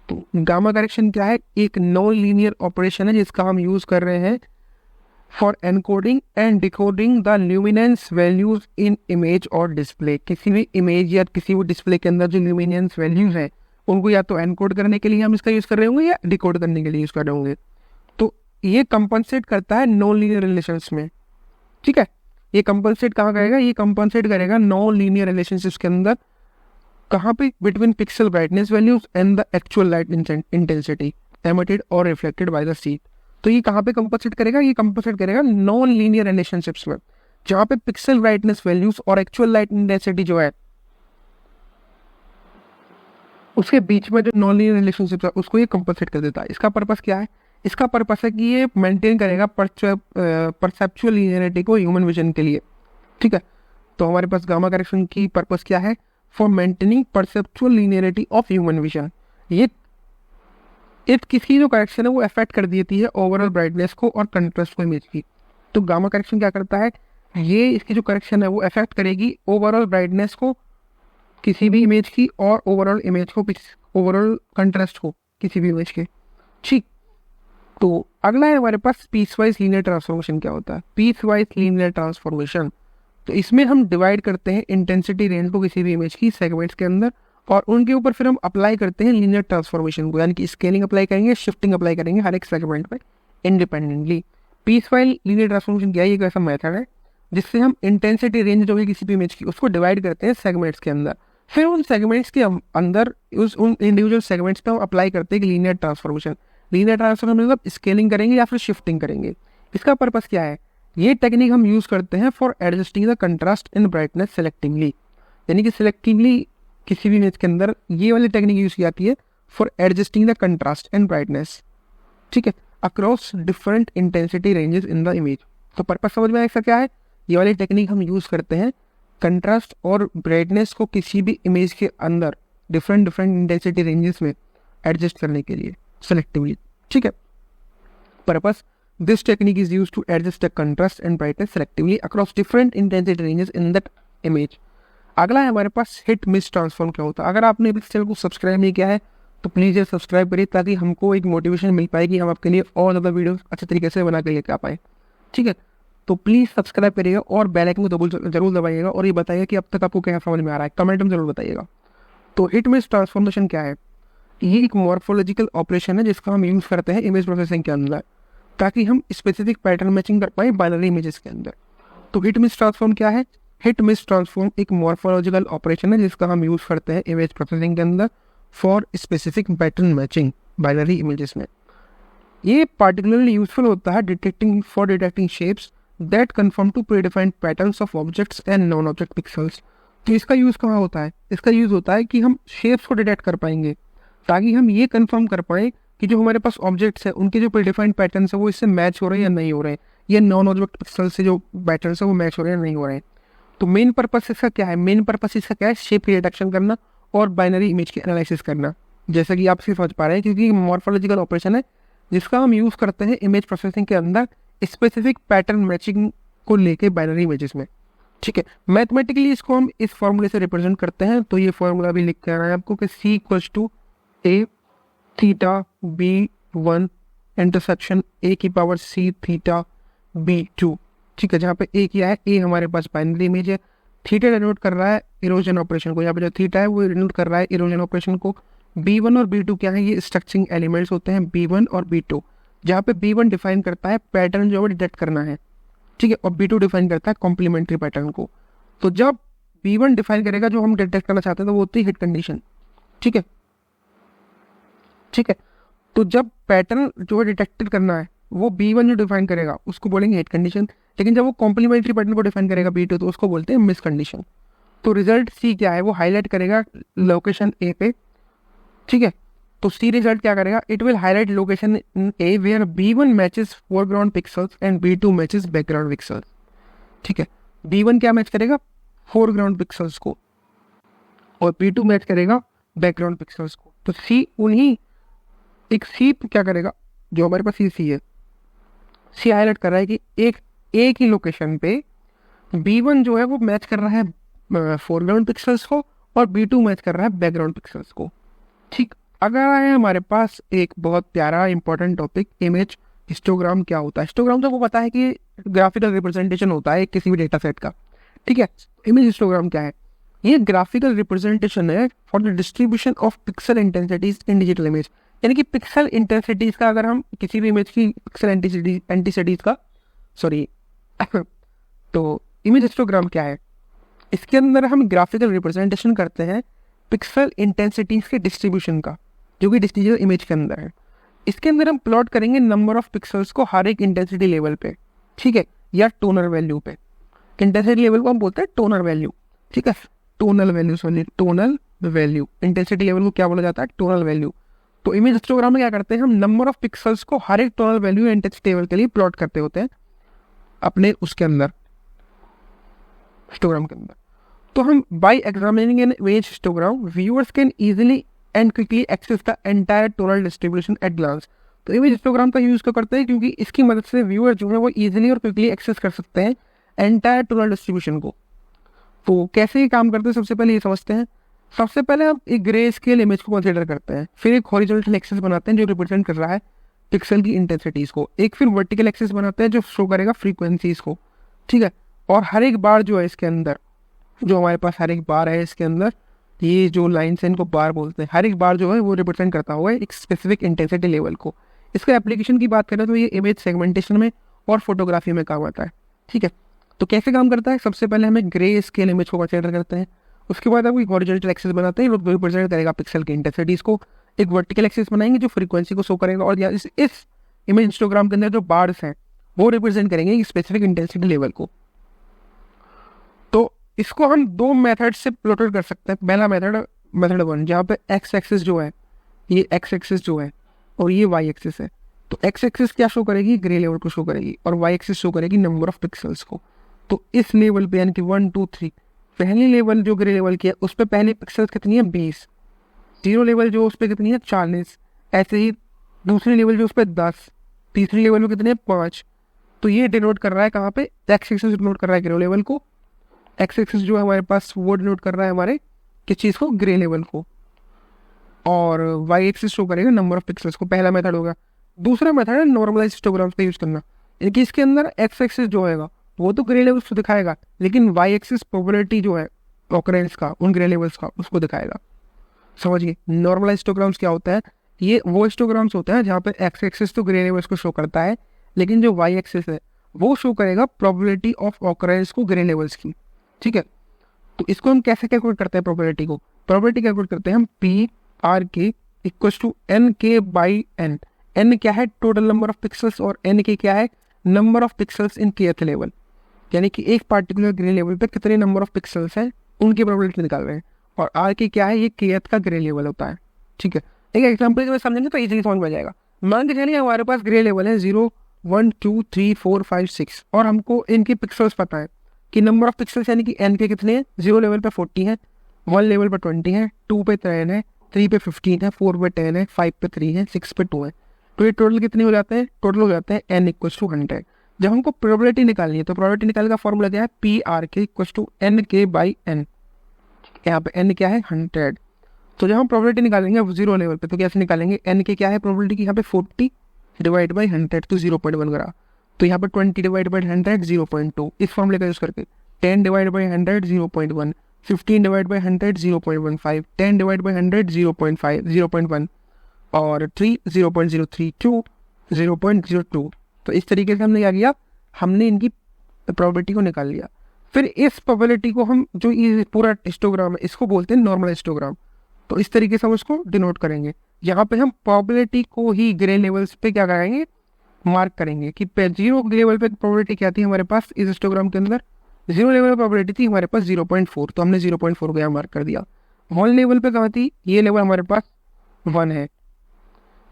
तो गामा करेक्शन क्या है, एक नॉन लीनियर ऑपरेशन है जिसका हम यूज कर रहे हैं for encoding and decoding the luminance values in image और डिस्प्ले। किसी भी इमेज या किसी भी डिस्प्ले के अंदर जो ल्यूमिनेंस वैल्यूज है उनको या तो एनकोड करने के लिए हम इसका यूज कर रहे होंगे या डिकोड करने के लिए यूज कर रहे होंगे। तो ये कंपनसेट करता है नॉन लीनियर रिलेशंस में। ठीक है, ये कंपनसेट कहाँ करेगा, ये कंपनसेट करेगा नॉन लीनियर रिलेशनशिप्स के अंदर। कहाँ पे, between pixel brightness values and the actual light intensity emitted और रिफ्लेक्टेड बाय द सीट। तो ये कहाँ पे कंपनसेट करेगा, ये कंपनसेट करेगा नॉन लीनियर रिलेशनशिप्स में, जहाँ पे पिक्सल ब्राइटनेस वैल्यूज और एक्चुअल लाइट इंटेंसिटी जो है उसके बीच में जो नॉन लीनियर रिलेशनशिप है उसको ये कंपनसेट कर देता है। इसका पर्पस क्या है, इसका पर्पस है कि ये मेंटेन करेगा परसेप्चुअल लीनियरिटी को ह्यूमन विजन के लिए। ठीक है, तो हमारे पास गामा करेक्शन की पर्पस क्या है, for maintaining perceptual linearity of human vision. ये किसी जो करेक्शन है वो अफेक्ट कर देती है ओवरऑल ब्राइटनेस को और कंट्रास्ट को इमेज की। तो गामा करेक्शन क्या करता है, ये इसकी जो करेक्शन है वो अफेक्ट करेगी ओवरऑल ब्राइटनेस को किसी भी इमेज की और ओवरऑल इमेज को, ओवरऑल कंट्रास्ट को किसी भी इमेज के। ठीक, तो अगला है हमारे पास पीस वाइज लीनियर ट्रांसफॉर्मेशन। क्या होता है पीस वाइज लीनियर ट्रांसफॉर्मेशन, तो इसमें हम डिवाइड करते हैं इंटेंसिटी रेंज को किसी भी इमेज की सेगमेंट्स के अंदर और उनके ऊपर फिर हम अप्लाई करते हैं लीनियर ट्रांसफॉर्मेशन को, यानी कि स्केलिंग अप्लाई करेंगे, शिफ्टिंग अप्लाई करेंगे हर एक सेगमेंट पे independently. Piecewise linear transformation क्या है, एक ऐसा मेथड है जिससे हम इंटेंसिटी रेंज जो है किसी भी इमेज की उसको डिवाइड करते हैं सेगमेंट्स के अंदर, फिर उन सेगमेंट्स के अंदर उन इंडिविजुअल सेगमेंट्स पे हम अप्लाई करते हैं लीनियर ट्रांसफॉर्मेशन। लीनियर ट्रांसफॉर्मेशन मतलब स्केलिंग करेंगे या फिर शिफ्टिंग करेंगे। इसका पर्पस क्या है, ये टेक्निक हम यूज करते हैं for adjusting the contrast in brightness selectively, यानी कि सिलेक्टिवली किसी भी इमेज के अंदर ये वाली टेक्निक यूज की जाती है for adjusting the contrast and brightness. ठीक है, across different intensity ranges in the image. तो पर्पस समझ में आएगा क्या है, ये वाली टेक्निक हम यूज करते हैं कंट्रास्ट और ब्राइटनेस को किसी भी इमेज के अंदर डिफरेंट इंटेंसिटी रेंजेस में एडजस्ट करने के लिए सेलेक्टिवली। ठीक है, purpose this technique is used to adjust the contrast and brightness selectively across different intensity ranges in that image. अगला है हमारे पास हिट मिस ट्रांसफॉर्म। क्या होता है, अगर आपने इस चैनल को सब्सक्राइब नहीं किया है तो प्लीज़ सब्सक्राइब करिए ताकि हमको एक मोटिवेशन मिल पाए कि हम आपके लिए और ज़्यादा वीडियो अच्छे तरीके से बना के लेकर आ पाए। ठीक है, तो प्लीज़ सब्सक्राइब करिएगा और बेल आइकन को जरूर दबाइएगा और ये बताइए कि अब तक आपको क्या समझ में आ रहा है, कमेंट में जरूर बताइएगा। तो हिट मिस ट्रांसफॉर्मेशन क्या है, ये एक मॉर्फोलॉजिकल ऑपरेशन है जिसका हम यूज़ करते हैं इमेज प्रोसेसिंग के अंदर ताकि हम स्पेसिफिक पैटर्न मैचिंग कर पाए बाइनरी इमेजेस के अंदर। तो हिट मिस ट्रांसफॉर्म क्या है, हिट मिस ट्रांसफॉर्म एक मॉर्फोलॉजिकल ऑपरेशन है जिसका हम यूज़ करते हैं इमेज प्रोसेसिंग के अंदर for specific pattern matching binary images में। ये पार्टिकुलरली यूजफुल होता है detecting shapes that confirm to predefined patterns of objects and non object pixels. तो इसका यूज़ कहाँ होता है, इसका यूज़ होता है कि हम शेप्स को डिटेक्ट कर पाएंगे ताकि हम ये कंफर्म कर पाएँ कि जो हमारे पास ऑब्जेक्ट्स है उनके जो प्रीडिफाइंड पैटर्न्स है वो इससे मैच हो रहे हैं या नहीं हो रहे हैं, या नॉन ऑब्जेक्ट पिक्सल से जो पैटर्न्स है वो मैच हो रहे हैं या नहीं हो रहे हैं। तो मेन पर्पस इसका क्या है, मेन पर्पस इसका क्या है, शेप की डिटेक्शन करना और बाइनरी इमेज की एनालिसिस करना, जैसा कि आप समझ पा रहे हैं, क्योंकि मॉर्फोलॉजिकल ऑपरेशन है जिसका हम यूज़ करते हैं इमेज प्रोसेसिंग के अंदर स्पेसिफिक पैटर्न मैचिंग को लेके बाइनरी इमेजेस में। ठीक है, मैथमेटिकली इसको हम इस फॉर्मूले से रिप्रेजेंट करते हैं। तो ये फॉर्मूला भी लिख के आना है आपको कि C equals to A theta B1 intersection A की पावर C थीटा B2। ठीक है, जहाँ पे A किया है, A हमारे पास बाइनरी इमेज है, थीटा डिनोट कर रहा है इरोजन ऑपरेशन को, यहाँ पे जो थीटा है वो डिनोट कर रहा है इरोजन ऑपरेशन को। B1 और B2 क्या है, ये स्ट्रक्चरिंग एलिमेंट्स होते हैं B1 और B2, जहाँ पे B1 डिफाइन करता है पैटर्न जो हमें डिटेक्ट करना है। ठीक है, और B2 डिफाइन करता है कॉम्प्लीमेंट्री पैटर्न को। तो जब B1 डिफाइन करेगा जो हम डिटेक्ट करना चाहते हैं तो वो होती है हिट कंडीशन। ठीक है, ठीक है, तो जब पैटर्न जो है डिटेक्टेड करना है वो B1 जो डिफाइन करेगा उसको बोलेंगे हिट कंडीशन, लेकिन जब वो कॉम्प्लीमेंट्री पैटर्न को डिफाइन करेगा B2 तो उसको बोलते हैं मिस कंडीशन। तो रिजल्ट C क्या है, वो हाईलाइट करेगा लोकेशन A पे। ठीक है, तो सी रिजल्ट क्या करेगा, it will highlight location in A where B1 matches foreground pixels and B2 matches background pixels. ठीक है, B1 क्या मैच करेगा, फोरग्राउंड पिक्सल्स को, और B2 मैच करेगा बैकग्राउंड पिक्सल्स को। तो सी उन्हीं एक सी क्या करेगा, जो हमारे पास ये सी है, सी हाईलाइट कर रहा है कि एक ही लोकेशन पे B1 जो है वो मैच कर रहा है फोरग्राउंड पिक्सल्स को और B2 मैच कर रहा है बैकग्राउंड पिक्सल्स को। ठीक, अगर आए हमारे पास एक बहुत प्यारा इंपॉर्टेंट टॉपिक, इमेज हिस्टोग्राम क्या होता है। हिस्टोग्राम तो वो पता है कि ग्राफिकल रिप्रेजेंटेशन होता है किसी भी डेटा सेट का। ठीक है, इमेज हिस्टोग्राम क्या है, ये ग्राफिकल रिप्रेजेंटेशन है for the distribution of pixel intensities in digital image. यानी कि पिक्सल इंटेंसिटीज का, अगर हम किसी भी इमेज की पिक्सल एंटीसिटीज का सॉरी तो इमेज हिस्टोग्राम क्या है, इसके अंदर हम ग्राफिकल रिप्रेजेंटेशन करते हैं पिक्सल इंटेंसिटीज के डिस्ट्रीब्यूशन का, जो कि डिजिटल इमेज के अंदर है। इसके अंदर हम प्लॉट करेंगे नंबर ऑफ पिक्सल्स को हर एक इंटेंसिटी लेवल पे, ठीक है, या टोनर वैल्यू पे। इंटेंसिटी लेवल को हम बोलते हैं टोनर वैल्यू। ठीक है, tonal value tonal value, intensity level को क्या बोला जाता है, टोनल वैल्यू। तो इमेज हिस्टोग्राम में क्या करते हैं, हम नंबर ऑफ पिक्सल्स को हर एक टोनल वैल्यू या इंटेंसिटी लेवल के लिए प्लॉट करते होते हैं अपने उसके अंदर, हिस्टोग्राम के अंदर। तो हम by examining an image histogram viewers can easily and quickly access the entire tonal distribution at glance. तो इमेज हिस्टोग्राम का यूज क्यों करते हैं, क्योंकि इसकी मदद से व्यूअर जो है वो इजीली और क्विकली एक्सेस कर सकते हैं एंटायर टोनल डिस्ट्रीब्यूशन को। तो कैसे ये काम करते हैं, सबसे पहले ये समझते हैं। सबसे पहले हम एक ग्रे स्केल इमेज को कंसीडर करते हैं, फिर एक हॉरिजॉन्टल एक्सिस बनाते हैं जो रिप्रेजेंट कर रहा है पिक्सल की इंटेंसिटीज को, एक फिर वर्टिकल एक्सिस बनाते हैं जो शो करेगा फ्रीक्वेंसीज को। ठीक है, और हर एक बार जो है इसके अंदर, जो हमारे पास हर एक बार है इसके अंदर, ये जो लाइन्स हैं इनको बार बोलते हैं, हर एक बार जो है वो रिप्रेजेंट करता हुआ एक स्पेसिफिक इंटेंसिटी लेवल को। इसका एप्लीकेशन की बात करें तो ये इमेज सेगमेंटेशन में और फोटोग्राफी में काम आता है। ठीक है, तो कैसे काम करता है, सबसे पहले हमें ग्रे स्केल इमेज को कंसीडर करते हैं, उसके बाद हम एक हॉरिजॉन्टल एक्सिस बनाते हैं जो रिप्रेजेंट करेगा पिक्सल की इंटेंसिटीज को, एक वर्टिकल एक्सिस बनाएंगे जो फ्रीक्वेंसी को शो करेगा, और इस इमेज हिस्टोग्राम के अंदर जो बार्स हैं वो रिप्रेजेंट करेंगे एक स्पेसिफिक इंटेंसिटी लेवल को। तो इसको हम दो मेथड से प्लॉट कर सकते हैं। पहला मेथड 1, जहाँ पे एक्स एक्सिस जो है, ये एक्स एक्सिस जो है और ये वाई एक्सिस है। तो एक्स एक्सिस क्या शो करेगी, ग्रे लेवल को शो करेगी, और वाई एक्सिस शो करेगी नंबर ऑफ पिक्सल्स को। तो इस लेवल पे यानी कि 1 2 3, पहली लेवल जो ग्रे लेवल की है उस पर पहली पिक्सल्स कितनी है, 20। जीरो लेवल जो उस पर कितनी है, 40। ऐसे ही दूसरी लेवल जो उस पर 10, तीसरी लेवल में कितने, 5। तो ये डिनोट कर रहा है कहाँ पे, एक्स एक्सिस डिनोट कर रहा है ग्रे लेवल को, एक्स एक्सिस जो है हमारे पास वो डिनोट कर रहा है हमारे किस चीज़ को, ग्रे लेवल को, और वाई एक्सिस शो करेगा नंबर ऑफ पिक्सल्स को। पहला मेथड होगा। दूसरा मेथड है नॉर्मलाइज हिस्टोग्राम्स का यूज करना, यानी कि इसके अंदर एक्स एक्सिस जो होगा वो तो ग्रे लेवल्स को दिखाएगा, लेकिन वाई एक्सिस प्रोबेबिलिटी जो है ऑकरेंस का उन ग्रे लेवल्स का उसको दिखाएगा। समझिए, नॉर्मलाइज हिस्टोग्राम्स क्या होता है, ये वो हिस्टोग्राम्स होते हैं जहाँ पे एक्स एक्सिस तो ग्रे लेवल्स को शो करता है, लेकिन जो वाई एक्सिस है वो शो करेगा प्रोबेबिलिटी ऑफ ऑकरेंस को ग्रे लेवल्स की। ठीक है, तो इसको हम कैसे कैलकुलेट करते हैं, प्रोबेबिलिटी को, प्रोबेबिलिटी कैलकुलेट करते हैं हम पी आर के इक्वल्स टू एन के बाई एन। एन क्या है, टोटल नंबर ऑफ पिक्सल्स, और एन के क्या है, number of pixels in kth level, यानी कि एक पार्टिकुलर ग्रे लेवल पे कितने नंबर ऑफ पिक्सल्स हैं उनकी प्रोबेबिलिटी निकाल रहे हैं। और आर के क्या है, ये केथ का ग्रे लेवल होता है। ठीक है, एक एग्जाम्पल में समझेंगे तो इजीली समझ में आ जाएगा। मान के चलिए हमारे पास ग्रे लेवल है 0 1 2 3 4 5 6, और हमको इनके पिक्सल्स पता है कि नंबर ऑफ पिक्सल्स यानी कि एन के कितने हैं, 0 लेवल पे 40 है, 1 लेवल पे 20 है, 2 पे 10 है, 3 पे 15 है, 4 पे 10 है, 5 पे 3 है, 6 पे 2 है। तो ये टोटल कितने हो जाते हैं, टोटल हो जाते हैं एन इक्वल्स टू 100। जब हमको प्रोबेबिलिटी निकालनी है तो प्रोबेबिलिटी निकालने का फॉर्मूला क्या है, पी आर के इक्वल्स टू एन के बाई एन। यहाँ पे एन क्या है, 100। तो जब हम प्रोबेबिलिटी निकालेंगे 0 लेवल पे तो कैसे निकालेंगे, एन के क्या है प्रोबेबिलिटी की, यहाँ पे 40 डिवाइड बाई 100 तो 0.1 करा, तो यहाँ पे 20 डिवाइड बाई 100 0.2, इस फॉर्मूले का यूज करके 10 divide by 100 0.1, 15 divide by 100 0.15, 10 divide by 100 0.1, और 3 0.03, 2 0.02। तो इस तरीके से हमने क्या किया, हमने इनकी प्रोबेबिलिटी को निकाल लिया। फिर इस प्रोबेबिलिटी को हम, जो ये पूरा हिस्टोग्राम है इसको बोलते हैं नॉर्मल हिस्टोग्राम। तो इस तरीके से हम उसको डिनोट करेंगे। यहाँ पे हम प्रोबेबिलिटी को ही ग्रे लेवल्स पे क्या करेंगे, मार्क करेंगे कि 0 लेवल पे प्रोबेबिलिटी क्या थी हमारे पास इस हिस्टोग्राम के अंदर, 0 लेवल पे प्रोबेबिलिटी थी हमारे पास 0.4, तो हमने 0.4 को यहाँ मार्क कर दिया। 1 लेवल पे कहाँ थी, ये लेवल हमारे पास 1 है,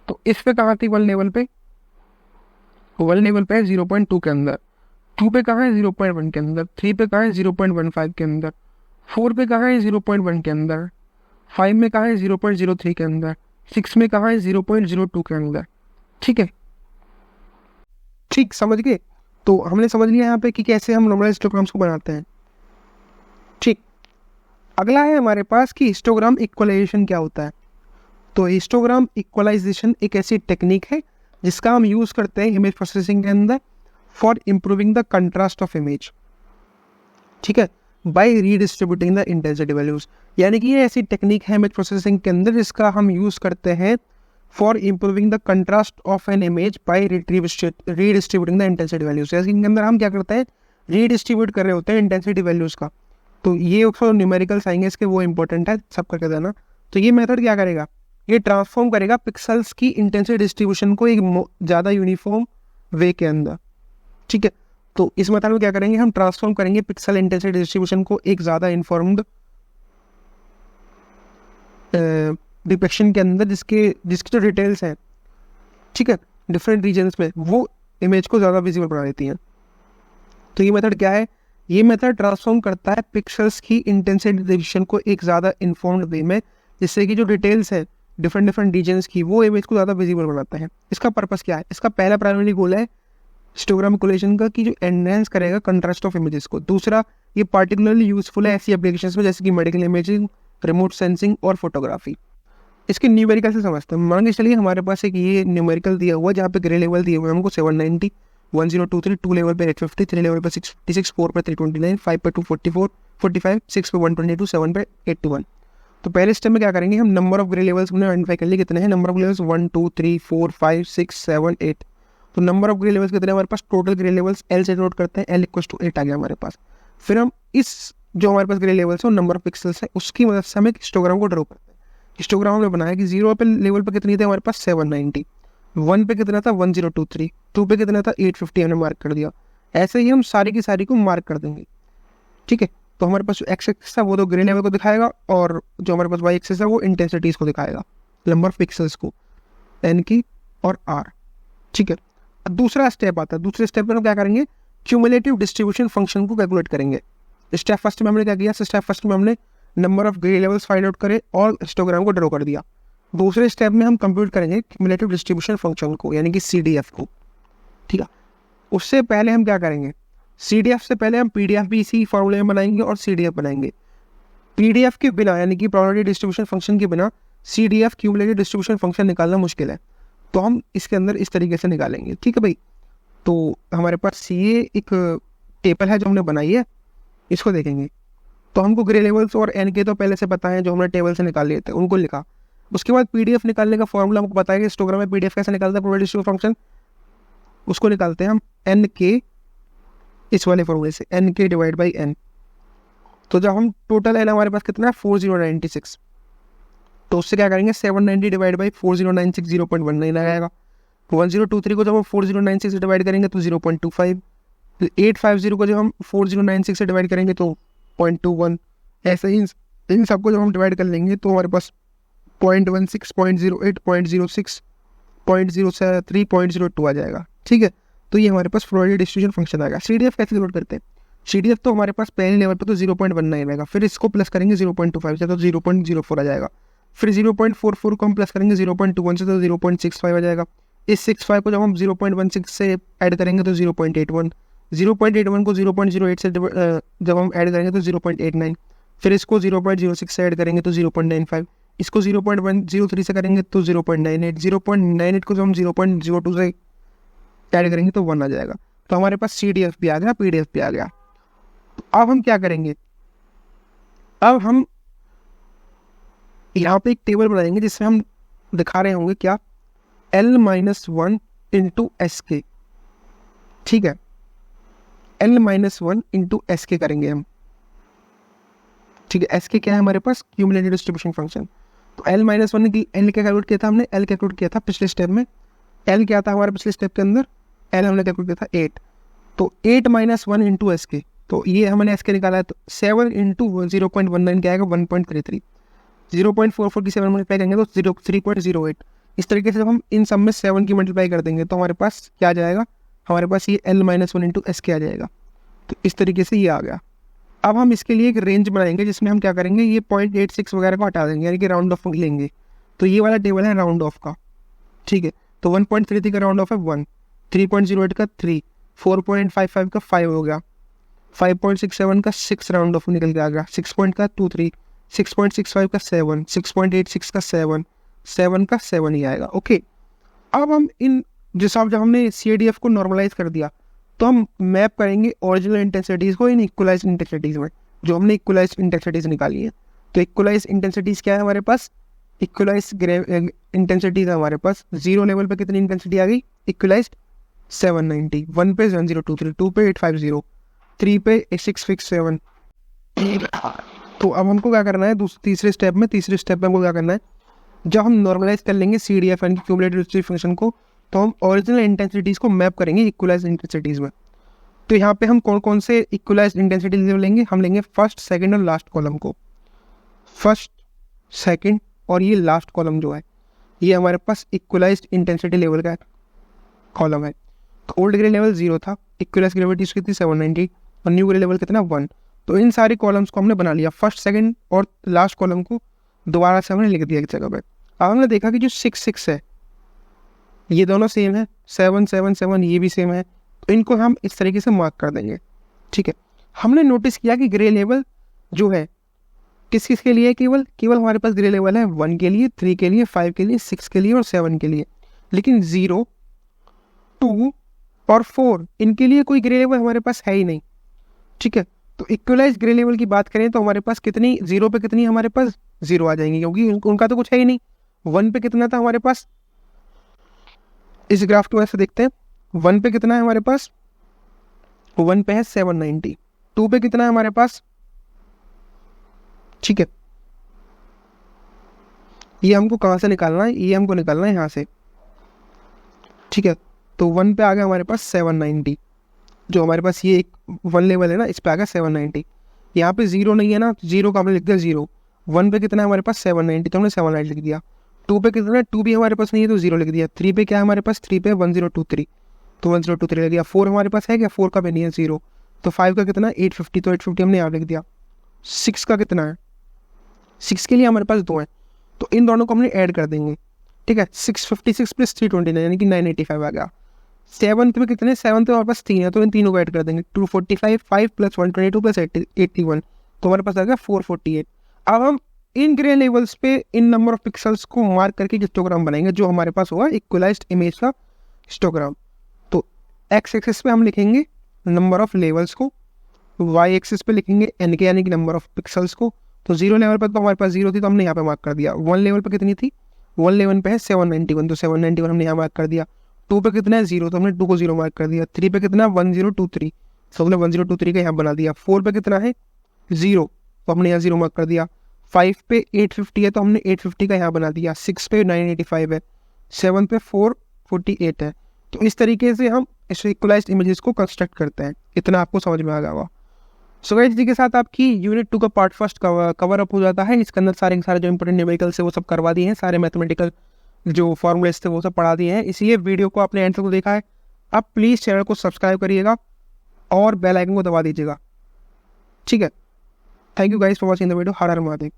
तो इस पे कहाँ थी वल्नरेबल पे, वल्नरेबल पे है 0.2 के अंदर, 2 पे कहाँ है 0.1 के अंदर, 3 पे कहाँ है 0.15 के अंदर, 4 पे कहाँ है 0.1 के अंदर, 5 में कहाँ है 0.03 के अंदर, 6 में कहाँ है 0.02 के अंदर। ठीक है, ठीक समझ गए। तो हमने समझ लिया यहाँ पे कि कैसे हम नॉर्मलाइज्ड हिस्टोग्राम्स को बनाते हैं। ठीक, अगला है हमारे पास कि हिस्टोग्राम इक्वलाइजेशन क्या होता है। तो हिस्टोग्राम इक्वलाइजेशन एक ऐसी टेक्निक है जिसका हम यूज़ करते हैं इमेज प्रोसेसिंग के अंदर for improving the contrast of image. ठीक है, bye redistributing the intensity values, यानी कि ये ऐसी टेक्निक है इमेज प्रोसेसिंग के अंदर जिसका हम यूज़ करते हैं for improving the contrast of an image by redistributing the intensity values. जैसे इनके अंदर हम क्या करते हैं, रीडिस्ट्रीब्यूट कर रहे होते हैं इंटेंसिटी वैल्यूज का। तो ये न्यूमेरिकल्स आएंगे इसके, वो इंपॉर्टेंट है, सब करके देना। तो ये मेथड क्या करेगा, ये ट्रांसफॉर्म करेगा पिक्सल्स की इंटेंसिटी डिस्ट्रीब्यूशन को एक ज़्यादा यूनिफॉर्म वे के अंदर। ठीक है, तो इस मेथड में क्या करेंगे, हम ट्रांसफॉर्म करेंगे पिक्सल इंटेंसिटी डिस्ट्रीब्यूशन को एक ज़्यादा इन्फॉर्म्ड डिपिक्शन के अंदर, जिसकी जो डिटेल्स हैं, ठीक है, डिफरेंट रीजन्स में, वो इमेज को ज़्यादा विजिबल बना देती हैं। तो ये मेथड क्या है, ये मेथड ट्रांसफॉर्म करता है पिक्सल्स की इंटेंसिटी डिस्ट्रीब्यूशन को एक ज़्यादा इन्फॉर्म्ड वे में, जिससे कि जो डिटेल्स है डिफरेंट रीजन्स की, वो इमेज को ज़्यादा विजिबल बनाता है। इसका पर्पस क्या है, इसका पहला प्राइमरी गोल है हिस्टोग्राम इक्वलाइजेशन का, कि जो एनहेंस करेगा कंट्रास्ट ऑफ इमेजेस को। दूसरा, ये पार्टिकुलरली यूजफुल है ऐसी एप्लीकेशंस में जैसे कि मेडिकल इमेजिंग, रिमोट सेंसिंग और फोटोग्राफी। इसके न्यूमेरिकल से समझते हैं। मान के चलिए हमारे पास एक ये न्यूमेरिकल दिया हुआ है जहाँ पे ग्रे लेवल दिए हुए हैं हमको 790, 1023, 2 लेवल पे 850, 3 लेवल पे 656, 4 पे 329, 5 पे 244, 45, 6 पे 122, 7 पे 81। तो पहले स्टेप में क्या करेंगे, हम नंबर ऑफ ग्रे लेवल्स हमने आइडेंटिफाई कर लिए कितने हैं, नंबर ऑफ लेवल्स 1 2 3 4 5 6 7 8। तो नंबर ऑफ ग्रे लेवल्स कितने हमारे पास, टोटल ग्रे लेवल्स एल से नोट करते हैं, एल इक्वल्स टू 8 आ गया हमारे पास। फिर हम इस जो हमारे पास ग्रे लेवल्स है, नंबर ऑफ पिक्सल्स है, उसकी मदद से हम एक हिस्टोग्राम को ड्रॉ करते हैं। हिस्टोग्राम हमने बनाया कि 0 पे लेवल पे कितनी थे हमारे पास 790, 1 पे कितना था 1023, 2 पे कितना था 850 हमने मार्क कर दिया। ऐसे ही हम सारी की सारी को मार्क कर देंगे। ठीक है, तो हमारे पास जो एक्स एक्सिस है वो तो ग्रे लेवल को दिखाएगा, और जो हमारे पास वाई एक्सिस है वो इंटेंसिटीज को दिखाएगा, नंबर ऑफ पिक्सल्स को, एन की और आर। ठीक है, दूसरा स्टेप आता है। दूसरे स्टेप में हम क्या करेंगे, क्यूमुलेटिव डिस्ट्रीब्यूशन फंक्शन को कैलकुलेट करेंगे। स्टेप फर्स्ट में हमने क्या किया, स्टेप फर्स्ट में हमने number of grey levels find out करे और हिस्टोग्राम को ड्रॉ कर दिया। दूसरे स्टेप में हम कंप्यूट करेंगे क्यूमुलेटिव डिस्ट्रीब्यूशन फंक्शन को, यानी कि CDF को। ठीक है, उससे पहले हम क्या करेंगे, CDF से पहले हम PDF भी इसी फॉर्मूले में बनाएंगे और CDF बनाएंगे। PDF के बिना, यानी कि प्रोबेबिलिटी डिस्ट्रीब्यूशन फंक्शन के बिना CDF क्यूमुलेटिव डिस्ट्रीब्यूशन फंक्शन निकालना मुश्किल है, तो हम इसके अंदर इस तरीके से निकालेंगे। ठीक है भाई, तो हमारे पास ये एक टेबल है जो हमने बनाई है, इसको देखेंगे। तो हमको ग्रे लेवल्स और एन के तो पहले से पता है, जो हमने टेबल से निकाल लिए थे उनको लिखा। उसके बाद PDF निकालने का फॉर्मूला हमको पता है कि हिस्टोग्राम में PDF कैसे निकालता है, प्रोबेबिलिटी डिस्ट्रीब्यूशन फंक्शन, उसको निकालते हैं हम NK, इस वाले फॉर्मूले से NK डिवाइड बाई N। तो जब हम टोटल N हमारे पास कितना है 4096, तो उससे क्या करेंगे 790 डिवाइड बाई 4096 0.19 आएगा। 1023 को जब हम 4096 से डिवाइड करेंगे तो 0.25, 850 को जब हम 4096 से डिवाइड करेंगे तो 0.21। ऐसे ही इन सबको जब हम डिवाइड कर लेंगे तो हमारे पास 0.16, 0.08, 0.06, 0.03, 0.02 आ जाएगा। ठीक है, तो ये हमारे पास प्रोबेबिलिटी डिस्ट्रीब्यूशन फंक्शन आएगा। CDF कैसे कैलकुलेट करते हैं, CDF तो हमारे पास पहले लेवल पर तो 0.19 आएगा, फिर इसको प्लस करेंगे 0.25 से तो 0.04 आ जाएगा, फिर 0.44 को हम प्लस करेंगे 0.21 से तो 0.65 आ जाएगा। इस 65 को जब हम 0.16 से ऐड करेंगे तो 0.81, 0.81 को 0.08 से जब हम ऐड करेंगे तो 0.89, फिर इसको 0.06 से ऐड करेंगे तो 0.95, इसको 0.103 से करेंगे तो 0.98, 0.98 को जब हम 0.02 से ऐड करेंगे तो 1 आ जाएगा। तो हमारे पास CDF भी आ गया, PDF भी आ गया। तो अब हम क्या करेंगे, अब हम यहाँ पे एक टेबल बनाएंगे जिसमें हम दिखा रहे होंगे क्या, L-1 इंटू SK। ठीक है, L-1 इंटू SK करेंगे हम। ठीक है, SK क्या है हमारे पास, क्यूमुलेटिव डिस्ट्रीब्यूशन फंक्शन। तो L-1 की L क्या कैलकुलेट किया था हमने, L कैलकुलेट किया था पिछले स्टेप में। L क्या था हमारे पिछले स्टेप के अंदर, L हमने कैलकुलेट किया था 8। तो 8-1 इंटू SK, तो ये हमने SK निकाला है, तो 7 इंटू 0.19 क्या आएगा 1.33, 0.44 की 7 मल्टीप्लाई करेंगे तो 3.08, इस तरीके से जब हम इन सब में 7 की मल्टीप्लाई कर देंगे तो हमारे पास क्या आ जाएगा, हमारे पास ये L-1 इंटू एस के आ जाएगा। तो इस तरीके से ये आ गया। अब हम इसके लिए एक रेंज बनाएंगे जिसमें हम क्या करेंगे, ये 0.86 वगैरह को हटा देंगे, यानी कि राउंड ऑफ लेंगे। तो ये वाला टेबल है राउंड ऑफ का, ठीक है। तो 1.33 का राउंड ऑफ है 1, 3.08 का 3, 4.55 का 5 हो गया, 5.67 का 6 राउंड ऑफ निकल के आ गया, 6 पॉइंट का 23, 6.65 का 7, 6.86 का 7, 7 का 7 ही आएगा। ओके, अब हम इन जब हमने CADF को नॉर्मलाइज कर दिया तो हम मैप करेंगे ओरिजिनल इंटेंसिटीज़ को इन इक्वलाइज इंटेंसिटीज़ में, जो हमने इक्वलाइज इंटेंसिटीज़ निकाली है। तो इक्वलाइज इंटेंसिटीज़ क्या है हमारे पास, इक्वलाइज इंटेंसिटीज़ है हमारे पास। 0 लेवल पे कितनी इंटेंसिटी आ गई, इक्वलाइज 790, 1 पे 1023, 2 पे 850, 3 पे 667। तो अब हमको क्या करना है, तीसरे स्टेप में हमको क्या करना है, जब हम नॉर्मलाइज कर लेंगे CDF यानी कि क्यूमुलेटिव डिस्ट्रीब्यूशन फंक्शन को, तो हम ओरिजिनल इंटेंसिटीज़ को मैप करेंगे इक्वलाइज इंटेंसिटीज़ में। तो यहाँ पे हम कौन कौन से इक्वलाइज इंटेंसिटीज लेंगे, हम लेंगे फर्स्ट, सेकंड और लास्ट कॉलम को। फर्स्ट, सेकंड और ये लास्ट कॉलम जो है ये हमारे पास इक्वलाइज्ड इंटेंसिटी लेवल का कॉलम है। तो ओल्ड ग्रे लेवल 0 था, इक्वलाइज ग्रेविटी उसकी थी 790 और न्यू ग्रे लेवल कितना 1। तो इन सारे कॉलम्स को हमने बना लिया, फर्स्ट, सेकंड और लास्ट कॉलम को दोबारा से हमने लिख दिया एक जगह पर। अब हमने देखा कि जो 6 है ये दोनों सेम है, 7 7 7 ये भी सेम है, तो इनको हम इस तरीके से मार्क कर देंगे, ठीक है। हमने नोटिस किया कि ग्रे लेवल जो है किस किस के लिए, केवल हमारे पास ग्रे लेवल है 1 के लिए, 3 के लिए, 5 के लिए, 6 के लिए और 7 के लिए, लेकिन 0, 2 और 4 इनके लिए कोई ग्रे लेवल हमारे पास है ही नहीं, ठीक है। तो इक्वलाइज ग्रे लेवल की बात करें तो हमारे पास कितनी, 0 पे कितनी हमारे पास 0 आ जाएंगी, क्योंकि उनका तो कुछ है ही नहीं। 1 पे कितना था हमारे पास, इस ग्राफ को ऐसे देखते हैं, 1 पे कितना है हमारे पास, 1 पे है 790, 2 पे कितना है हमारे पास, ठीक है। ये हमको कहाँ से निकालना है, ये हमको निकालना है यहाँ से, ठीक है। तो 1 पे आ गया हमारे पास 790, जो हमारे पास ये एक 1 लेवल है ना, इस पे आ गया 790। यहाँ पे 0 नहीं है ना, 0 का हमने लिख दिया 0। 1 पे कितना है हमारे पास 790, तो हमने 790 लिख दिया। 2 पे कितना है, 2 भी हमारे पास नहीं है तो 0 लिख दिया। 3 पे क्या है हमारे पास, 3 पे 1023, तो 1023 लिख दिया। 4 हमारे पास है क्या, 4 का भी नहीं है 0। तो 5 का कितना है 850, तो 850 हमने यहाँ लिख दिया। 6 का कितना है, 6 के लिए हमारे पास 2 है, तो इन दोनों को हमने ऐड कर देंगे, ठीक है। 656 प्लस 329 यानी कि 985 आ गया। 7th में कितने, 7th में हमारे पास 3 है, तो इन तीनों को ऐड कर देंगे। 245, 5 प्लस 122 प्लस 81, तो हमारे पास आ गया 448। अब हम इन ग्रे लेवल्स पे इन नंबर ऑफ पिक्सल्स को मार्क करके हिस्टोग्राम बनाएंगे, जो हमारे पास होगा इक्वलाइज्ड इमेज का हिस्टोग्राम। तो एक्स एक्सिस पे हम लिखेंगे नंबर ऑफ लेवल्स को, वाई एक्सिस पे लिखेंगे एन के यानी कि नंबर ऑफ पिक्सल्स को। तो 0 लेवल पर तो हमारे पास 0 थी, तो हमने यहाँ पे मार्क कर दिया। 1 लेवल पर कितनी थी, 1 लेवल पे है 791, तो 791 हमने यहाँ मार्क कर दिया। 2 पे कितना है 0, तो हमने 2 को 0 मार्क कर दिया। 3 पे कितना 1023, तो हमने 1023 का यहाँ बना दिया। 4 पे कितना है 0, तो हमने यहाँ 0 मार्क कर दिया। 5 पे 850 है, तो हमने 850 का यहाँ बना दिया। 6 पे 985 है, 7 पे 448 है। तो इस तरीके से हम इक्वलाइज्ड इमेजेस को कंस्ट्रक्ट करते हैं। इतना आपको समझ में आ गया होगा। सो गाइस, इसी के साथ आपकी यूनिट 2 का पार्ट फर्स्ट कवर अप हो जाता है। इसके अंदर सारे जो इंपॉर्टेंट न्यूमेरिकल्स है वो सब करवा दिए हैं, सारे मैथमेटिकल जो फॉर्मूलेस थे वो सब पढ़ा दिए हैं। इसलिए वीडियो को आपने एंड तक देखा है, आप प्लीज़ चैनल को सब्सक्राइब करिएगा और बेल आइकन को दबा दीजिएगा, ठीक है। Thank you guys for watching the video. Her her Mahadev.